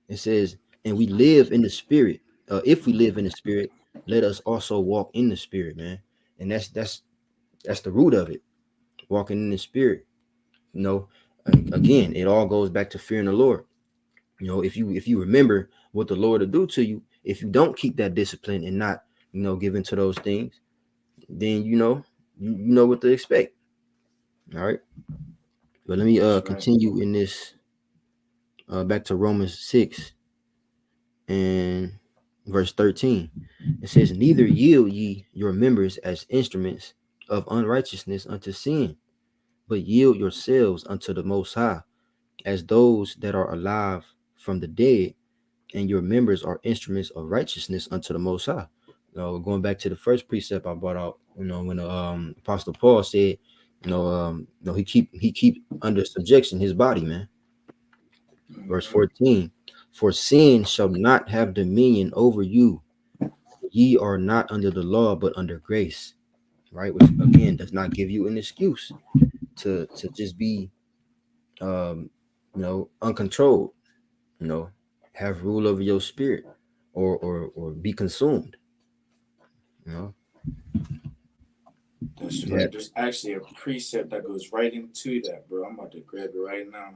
S1: It says, and we live in the spirit. If we live in the spirit, let us also walk in the spirit, man. And that's the root of it, walking in the spirit. You know, Again, it all goes back to fearing the Lord. If you remember what the Lord will do to you, if you don't keep that discipline and not, give into those things, then you know what to expect. All right. But let me
S2: That's right.
S1: continue in this back to Romans 6 and verse 13. It says, neither yield ye your members as instruments of unrighteousness unto sin, but yield yourselves unto the Most High, as those that are alive from the dead, and your members are instruments of righteousness unto the Most High. Going back to the first precept I brought out, when Apostle Paul said, he keep under subjection his body, man. Verse 14, for sin shall not have dominion over you. Ye are not under the law, but under grace. Right, which again does not give you an excuse to just be uncontrolled, have rule over your spirit, or be consumed.
S2: That's
S1: Yeah.
S2: right. There's actually a precept that goes right into that, bro. I'm about to grab it right now.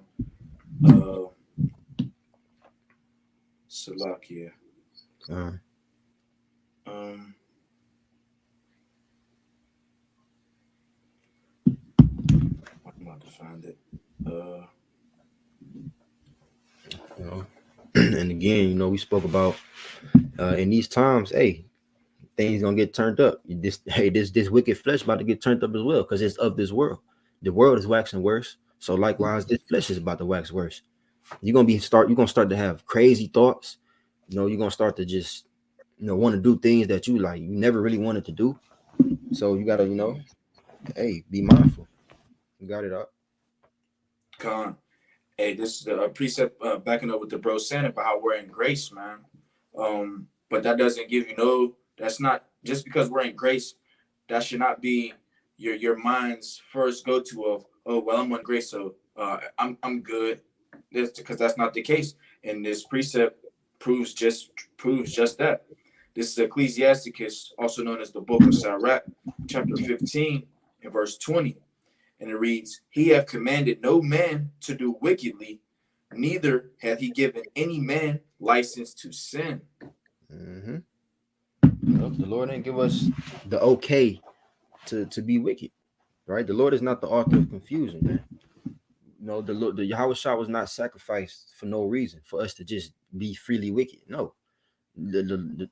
S2: Salakia. I'm about to find it.
S1: And again, we spoke about in these times, hey, things gonna get turned up. This wicked flesh about to get turned up as well, because it's of this world. The world is waxing worse, so likewise this flesh is about to wax worse. You're gonna start to have crazy thoughts. You're gonna start to just want to do things that you never really wanted to do. So you gotta hey, be mindful. You got it up.
S2: Con. Hey, this is a precept backing up with the bro saying about how we're in grace, man. But that doesn't give you that's not just because we're in grace, that should not be your mind's first go to of, oh well, I'm on grace, so I'm good. Because that's not the case. And this precept proves just that. This is Ecclesiasticus, also known as the Book of Sirach, chapter 15 and verse 20. And it reads, he hath commanded no man to do wickedly, neither hath he given any man license to sin.
S1: Mm-hmm. The Lord didn't give us the okay to be wicked, right? The Lord is not the author of confusion, man. The Yahweh Shah was not sacrificed for no reason, for us to just be freely wicked. No, the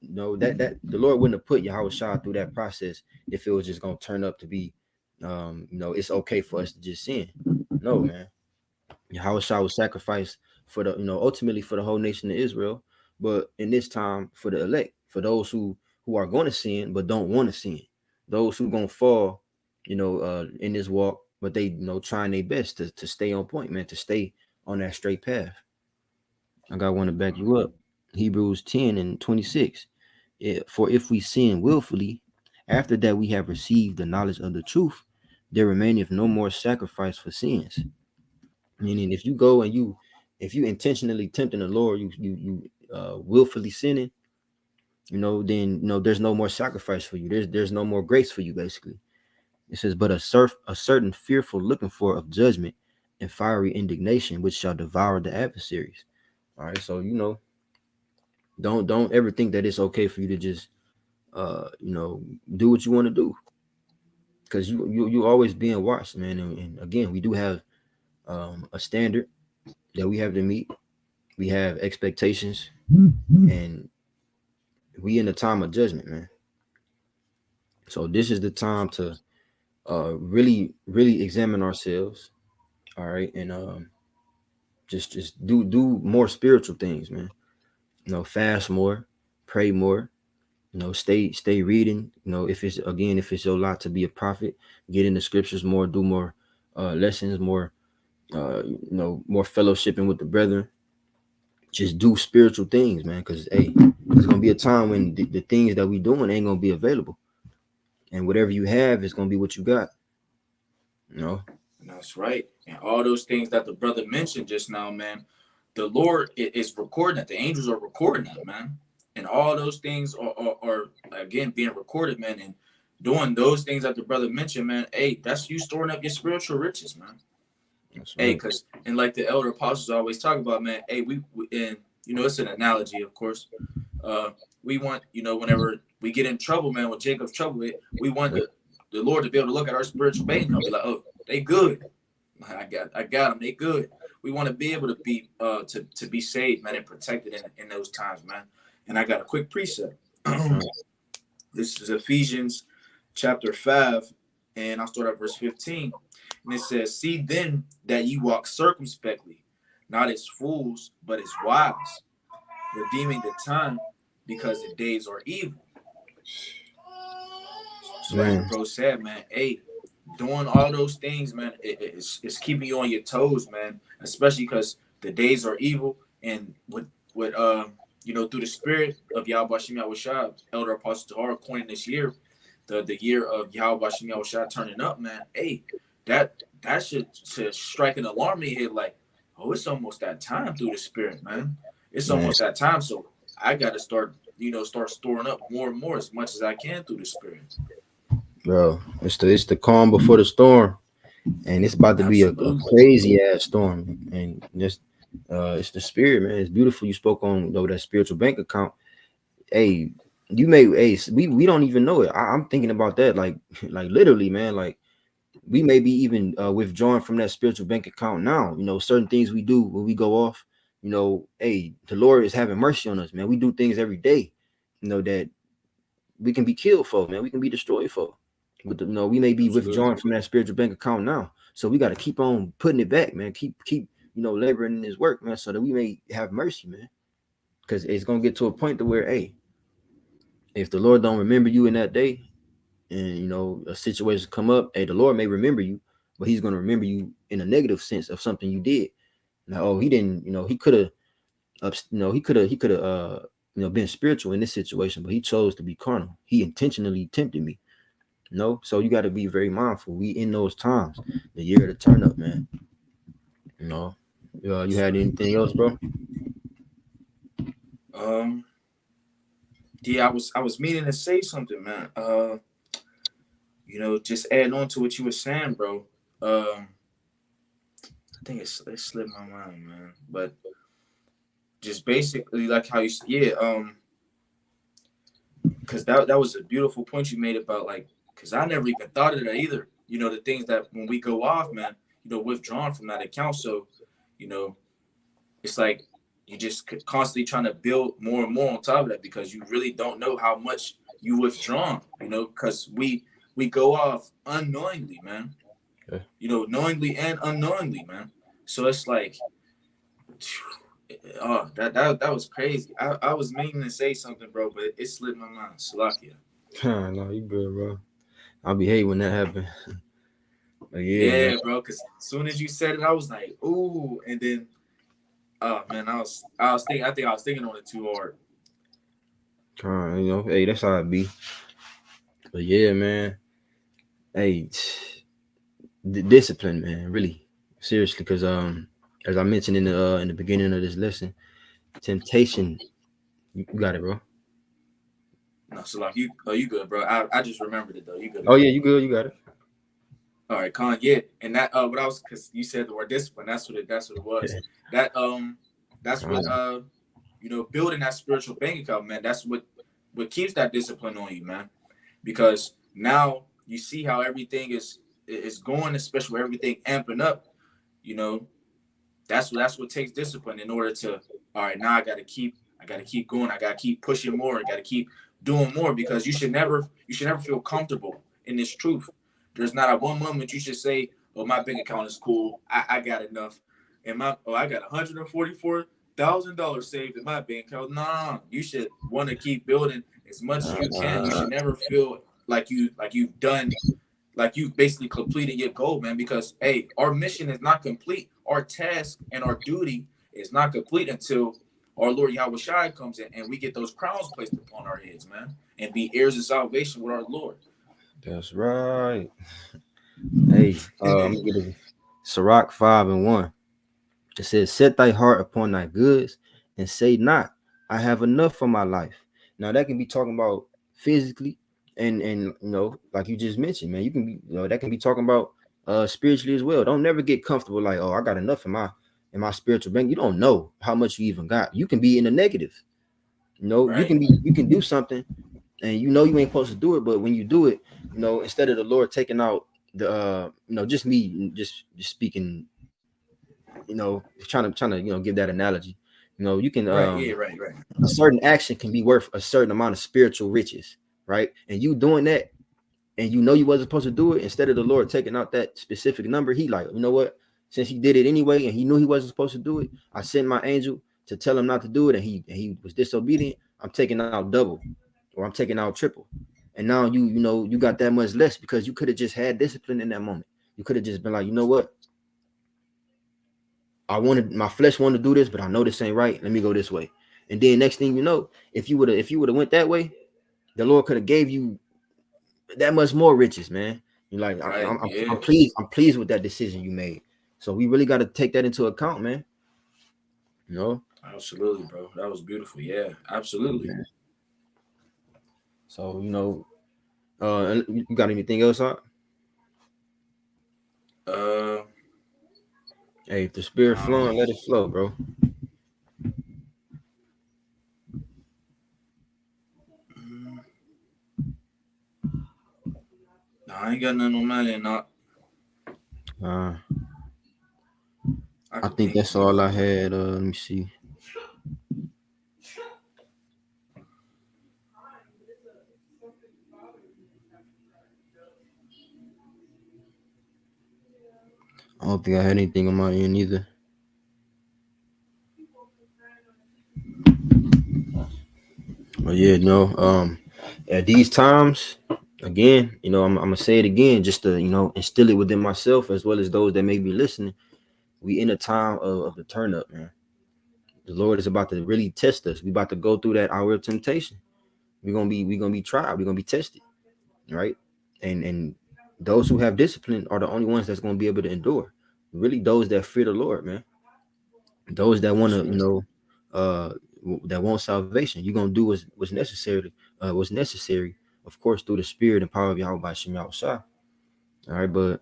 S1: Lord wouldn't have put Yahweh Shah through that process if it was just gonna turn up to be, it's okay for us to just sin. No, man. Yahweh Shah was sacrificed for the, ultimately for the whole nation of Israel, but in this time for the elect, for those who are going to sin but don't want to sin, those who gonna fall, in this walk, but they trying their best to stay on point, man, to stay on that straight path. I got one to back you up. Hebrews 10 and 26. For if we sin willfully, after that we have received the knowledge of the truth, there remaineth no more sacrifice for sins. Meaning, if you go and if you intentionally tempting the Lord, you willfully sinning, then there's no more sacrifice for you. There's no more grace for you, basically. It says, but a certain fearful looking for of judgment and fiery indignation, which shall devour the adversaries. All right, so don't ever think that it's okay for you to just do what you want to do, because you always being watched, man. And again, we do have a standard that we have to meet. We have expectations, and we in the time of judgment, man. So this is the time to really examine ourselves. All right, and just do more spiritual things, man. Fast more, pray more. Stay reading. If it's your lot to be a prophet, get in the scriptures more, do more lessons, more more fellowshipping with the brethren. Just do spiritual things, man, because hey, there's gonna be a time when the things that we doing ain't gonna be available, and whatever you have is gonna be what you got.
S2: And that's right. And all those things that the brother mentioned just now, man, the Lord is recording that. The angels are recording that, man. And all those things are again being recorded, man. And doing those things that the brother mentioned, man, hey, that's you storing up your spiritual riches, man.
S1: That's
S2: Hey,
S1: right.
S2: because and like the elder apostles always talk about, man, hey, we and it's an analogy, of course. We want, whenever we get in trouble, man, with Jacob's trouble, we want the Lord to be able to look at our spiritual bank account and be like, oh, they good. I got them. They good. We want to be able to be to be saved, man, and protected in those times, man. And I got a quick precept.
S1: All
S2: This is Ephesians chapter 5, and I'll start at verse 15. And it says, "See then that ye walk circumspectly, not as fools, but as wise, redeeming the time, because the days are evil." So like the
S1: man.
S2: bro said, man, hey, doing all those things, man, it's keeping you on your toes, man. Especially because the days are evil, and with through the spirit of Yahweh Shem Yahushua, Elder Apostle Tahar coined this year, the year of Yahweh Shem Yahushua turning up, man. Hey, that should strike an alarm in your head, like, oh, it's almost that time through the spirit, man. It's
S1: Man,
S2: almost that time, so I got to start storing up more and more as much as I can through the spirit.
S1: bro, it's the calm before the storm, and it's about to be a
S2: Absolutely.
S1: crazy ass storm, and just it's the spirit, man. It's beautiful. You spoke on that spiritual bank account. Hey, we don't even know it. I'm thinking about that, like like literally, man. Like we may be even withdrawing from that spiritual bank account now. Certain things we do when we go off. Hey, the Lord is having mercy on us, man. We do things every day, that we can be killed for, man. We can be destroyed for. But we may be
S2: Absolutely.
S1: withdrawing from that spiritual bank account now. So we got to keep on putting it back, man. Keep laboring in His work, man, so that we may have mercy, man. Because it's gonna get to a point to where, hey, if the Lord don't remember you in that day, and a situation come up, hey, the Lord may remember you, but He's gonna remember you in a negative sense of something you did. Now, oh, He didn't, He could have, been spiritual in this situation, but He chose to be carnal. He intentionally tempted me. So you got to be very mindful. We in those times, the year of the turn up, man. You know, you had anything else, bro?
S2: Um, yeah, I was meaning to say something, man. Just adding on to what you were saying, bro. I think it slipped my mind, man. But just basically like how because that was a beautiful point you made about, like, because I never even thought of that either. The things that when we go off, man, withdrawn from that account. So, you know, it's like you just constantly trying to build more and more on top of that, because you really don't know how much you withdrawn, because we go off unknowingly, man.
S1: Yeah.
S2: Knowingly and unknowingly, man. So it's like, oh, that was crazy. I was meaning to say something, bro, but it slipped my mind. Salakia.
S1: No, you good, bro. I'll be hating when that happens. But yeah, man.
S2: Yeah, bro. Because as soon as you said it, I was like, ooh, and then, oh man, I was thinking. I think I was thinking on it too hard.
S1: Hey, that's how it be. But yeah, man. Hey, discipline, man. Really, seriously, because as I mentioned in the beginning of this lesson, temptation. You got it, bro.
S2: No, so like you good, bro. I just remembered it though. You good,
S1: Oh
S2: bro.
S1: yeah, you good. You got it.
S2: All right, Con. Yeah, and that what I was, because you said the word discipline. That's what it was. That that's what
S1: Con.
S2: building that spiritual bank account, man. That's what keeps that discipline on you, man. Because now you see how everything is going, especially with everything amping up. You know, that's what takes discipline in order to, all right, now I gotta keep going. I gotta keep pushing more. I gotta keep doing more, because you should never feel comfortable in this truth. There's not at one moment you should say, oh, my bank account is cool. I got enough. I got $144,000 saved in my bank account. Nah, you should want to keep building as much as you can. You should never feel like you've done, like you basically completed your goal, man. Because hey, our mission is not complete. Our task and our duty is not complete until our Lord Yahweh Shai comes in and we get those crowns placed upon our heads, man, and be heirs of salvation with our Lord.
S1: That's right. Hey, I'm gonna get it. Sirach 5:1. It says, "Set thy heart upon thy goods, and say not, I have enough for my life." Now that can be talking about physically, and like you just mentioned, man. You can be, that can be talking about spiritually as well. Don't never get comfortable like, oh, I got enough in my spiritual bank. You don't know how much you even got. You can be in the negative.
S2: Right.
S1: You can do something, and you ain't supposed to do it, but when you do it, instead of the Lord taking out the just me just speaking, trying to give that analogy. You know, you can
S2: Right. Yeah. Right.
S1: a certain action can be worth a certain amount of spiritual riches, right? And you doing that, and you know you wasn't supposed to do it. Instead of the Lord taking out that specific number, he like, you know what? Since he did it anyway, and he knew he wasn't supposed to do it, I sent my angel to tell him not to do it, and he was disobedient. I'm taking out double, or I'm taking out triple. And now you know you got that much less because you could have just had discipline in that moment. You could have just been like, you know what? My flesh wanted to do this, but I know this ain't right. Let me go this way. And then next thing you know, if you would have went that way, the Lord could have gave you that much more riches, man. You're like,
S2: Right. Yeah.
S1: I'm pleased. I'm pleased with that decision you made. So we really got to take that into account, man. You know.
S2: Absolutely, bro. That was beautiful. Yeah. Absolutely.
S1: Man. So you know, you got anything else out?
S2: Uh.
S1: Hey, if the spirit flowing, let it flow, bro.
S2: No, I ain't got nothing on my end. Not.
S1: Uh,
S2: I
S1: I
S2: could
S1: think
S2: think
S1: that's
S2: of
S1: all I
S2: anything.
S1: had. Let me see. I don't think I had anything on my end either. But yeah, no. At these times, again, you know, I'm gonna say it again, just to instill it within myself as well as those that may be listening. We in a time of the turn up, man. The Lord is about to really test us. We about to go through that hour of temptation. We gonna be tried. We're gonna be tested, right? And those who have discipline are the only ones that's gonna be able to endure. Really, those that fear the Lord, man. Those that want to,
S2: Absolutely.
S1: uh, that want salvation. You're gonna do what's necessary, of course, through the Spirit and power of Yahweh by Shem Yahushua. All right, but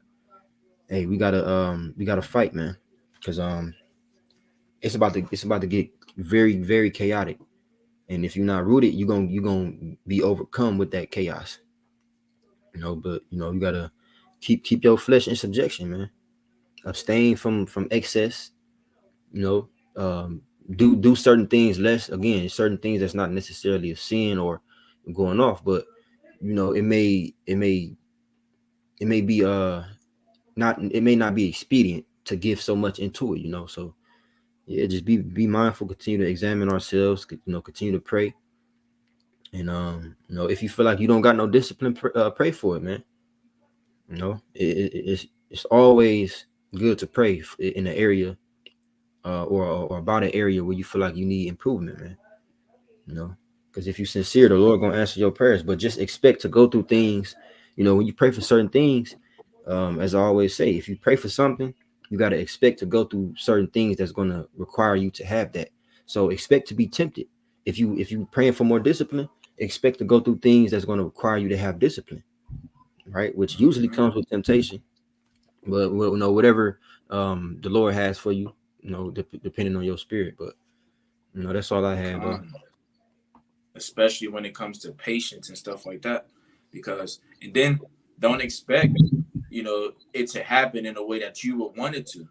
S1: hey, we gotta fight, man, because it's about to get very very chaotic. And if you're not rooted, you're gonna be overcome with that chaos. But you gotta keep your flesh in subjection, man. Abstain from excess. You know, do certain things less. Again, certain things that's not necessarily a sin or going off, but it may be not it may not be expedient to give so much into it. So yeah, just be mindful. Continue to examine ourselves. Continue to pray. And if you feel like you don't got no discipline, pray for it, man. It's always good to pray in an area, or about an area where you feel like you need improvement, man. You know, because if you're sincere, the Lord gonna answer your prayers. But just expect to go through things. When you pray for certain things, as I always say, if you pray for something, you got to expect to go through certain things that's gonna require you to have that. So expect to be tempted. If you praying for more discipline, expect to go through things that's gonna require you to have discipline, right? Which usually
S2: Mm-hmm.
S1: comes with temptation. But whatever the Lord has for you, depending on your spirit. But that's all I had, though.
S2: Especially when it comes to patience and stuff like that, because and then don't expect it to happen in a way that you would want it to,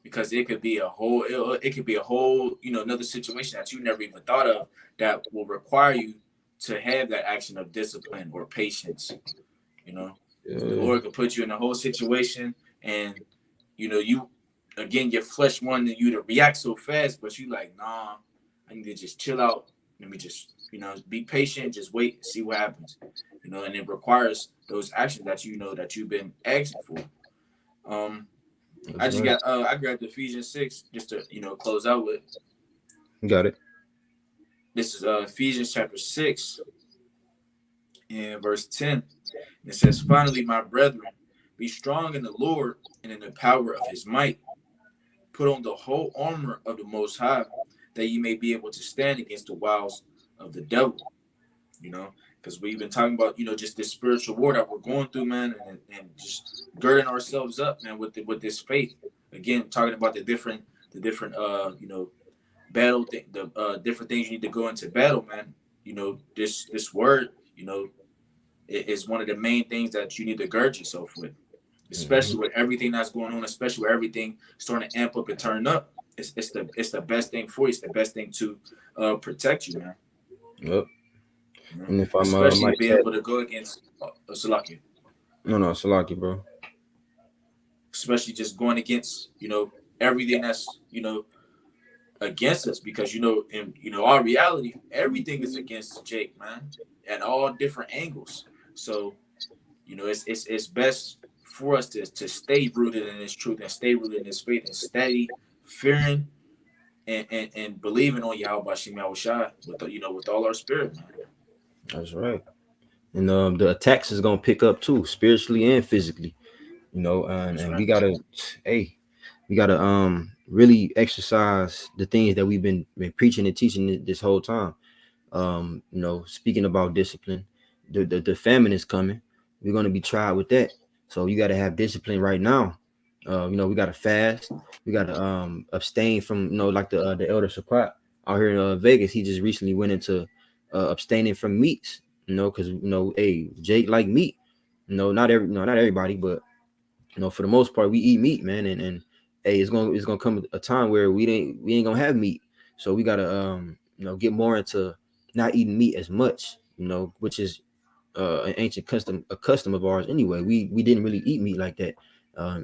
S2: because it could be a whole another situation that you never even thought of that will require you to have that action of discipline or patience. The
S1: Yeah,
S2: Lord could put you in a whole situation, and you again, your flesh wanting you to react so fast, but you like, nah, I need to just chill out. Let me just be patient, just wait and see what happens. And it requires those actions that that you've been asking for. um
S1: that's right.
S2: I grabbed Ephesians 6 just to close out with.
S1: You got it.
S2: This is Ephesians chapter 6 and verse 10. It says, finally, my brethren, be strong in the Lord and in the power of his might. Put on the whole armor of the Most High, that you may be able to stand against the wiles of the devil. Because we've been talking about just this spiritual war that we're going through, man, and just girding ourselves up, man, with this faith. Again, talking about the different the different things you need to go into battle, man. This word, is one of the main things that you need to gird yourself with,
S1: Mhm.
S2: especially with everything that's going on, especially with everything starting to amp up and turn up. it's the best thing for you. It's the best thing to protect you, man.
S1: Yep.
S2: You know?
S1: And if I'm
S2: Especially
S1: might
S2: being
S1: add,
S2: able to go against Salaki,
S1: no, Salaki, bro.
S2: especially just going against everything that's against us, because in our reality, everything is against Jake, man, at all different angles. So it's best for us to stay rooted in this truth and stay rooted in this faith and steady fearing and believing on Yahweh Shem Yahushua with all our spirit, man.
S1: That's right. And the attacks is gonna pick up too, spiritually and physically.
S2: That's
S1: And
S2: right.
S1: we gotta really exercise the things that we've been preaching and teaching this whole time. Speaking about discipline, the famine is coming. We're gonna be tried with that. So you gotta have discipline right now. We gotta fast. We gotta abstain from like the elder Saquat out here in Vegas. He just recently went into abstaining from meats. Because hey, Jake like meat. Not everybody, but for the most part, we eat meat, man. And hey, it's gonna come a time where we ain't gonna have meat. So we gotta get more into not eating meat as much, which is an ancient custom of ours anyway. We didn't really eat meat like that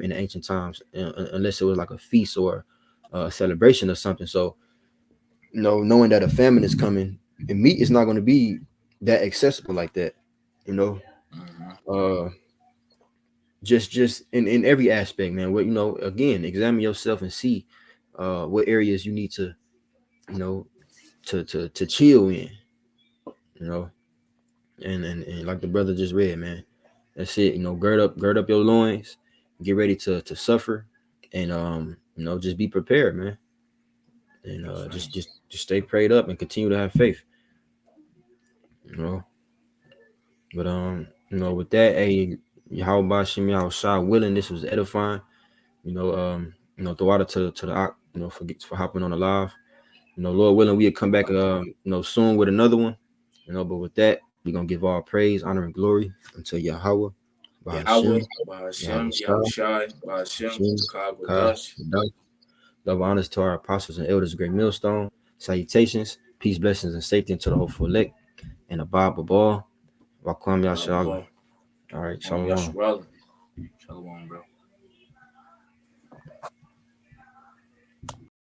S1: in the ancient times, unless it was like a feast or a celebration or something. So knowing that a famine is coming and meat is not going to be that accessible like that, you know.
S2: Mm-hmm.
S1: Uh, just in every aspect, man. What again, examine yourself and see what areas you need to, you know, to chill in, you know, and like the brother just read, man. That's it. Gird up your loins, get ready to suffer, and just be prepared, man. And
S2: That's right.
S1: just stay prayed up and continue to have faith, you know. But with that, hey, how about Shimmy Shah willing, this was edifying. The water to the for hopping on the live. Lord willing, we'll come back soon with another one. But with that, we're gonna give all praise, honor, and glory unto Yahweh,
S2: Yahweh,
S1: Bahashem, Yahweh
S2: Bahashem,
S1: Shah,
S2: Yahushai, Bahashem,
S1: Shem, Ka,
S2: Kagwadash.
S1: love, honors to our apostles and elders, great millstone. Salutations, peace, blessings, and safety into the hopeful elect. And Abba Babal, Wakwam Yashala.
S2: Boy,
S1: All right,
S2: on
S1: shalom.
S2: Yasharala. Shalom, bro.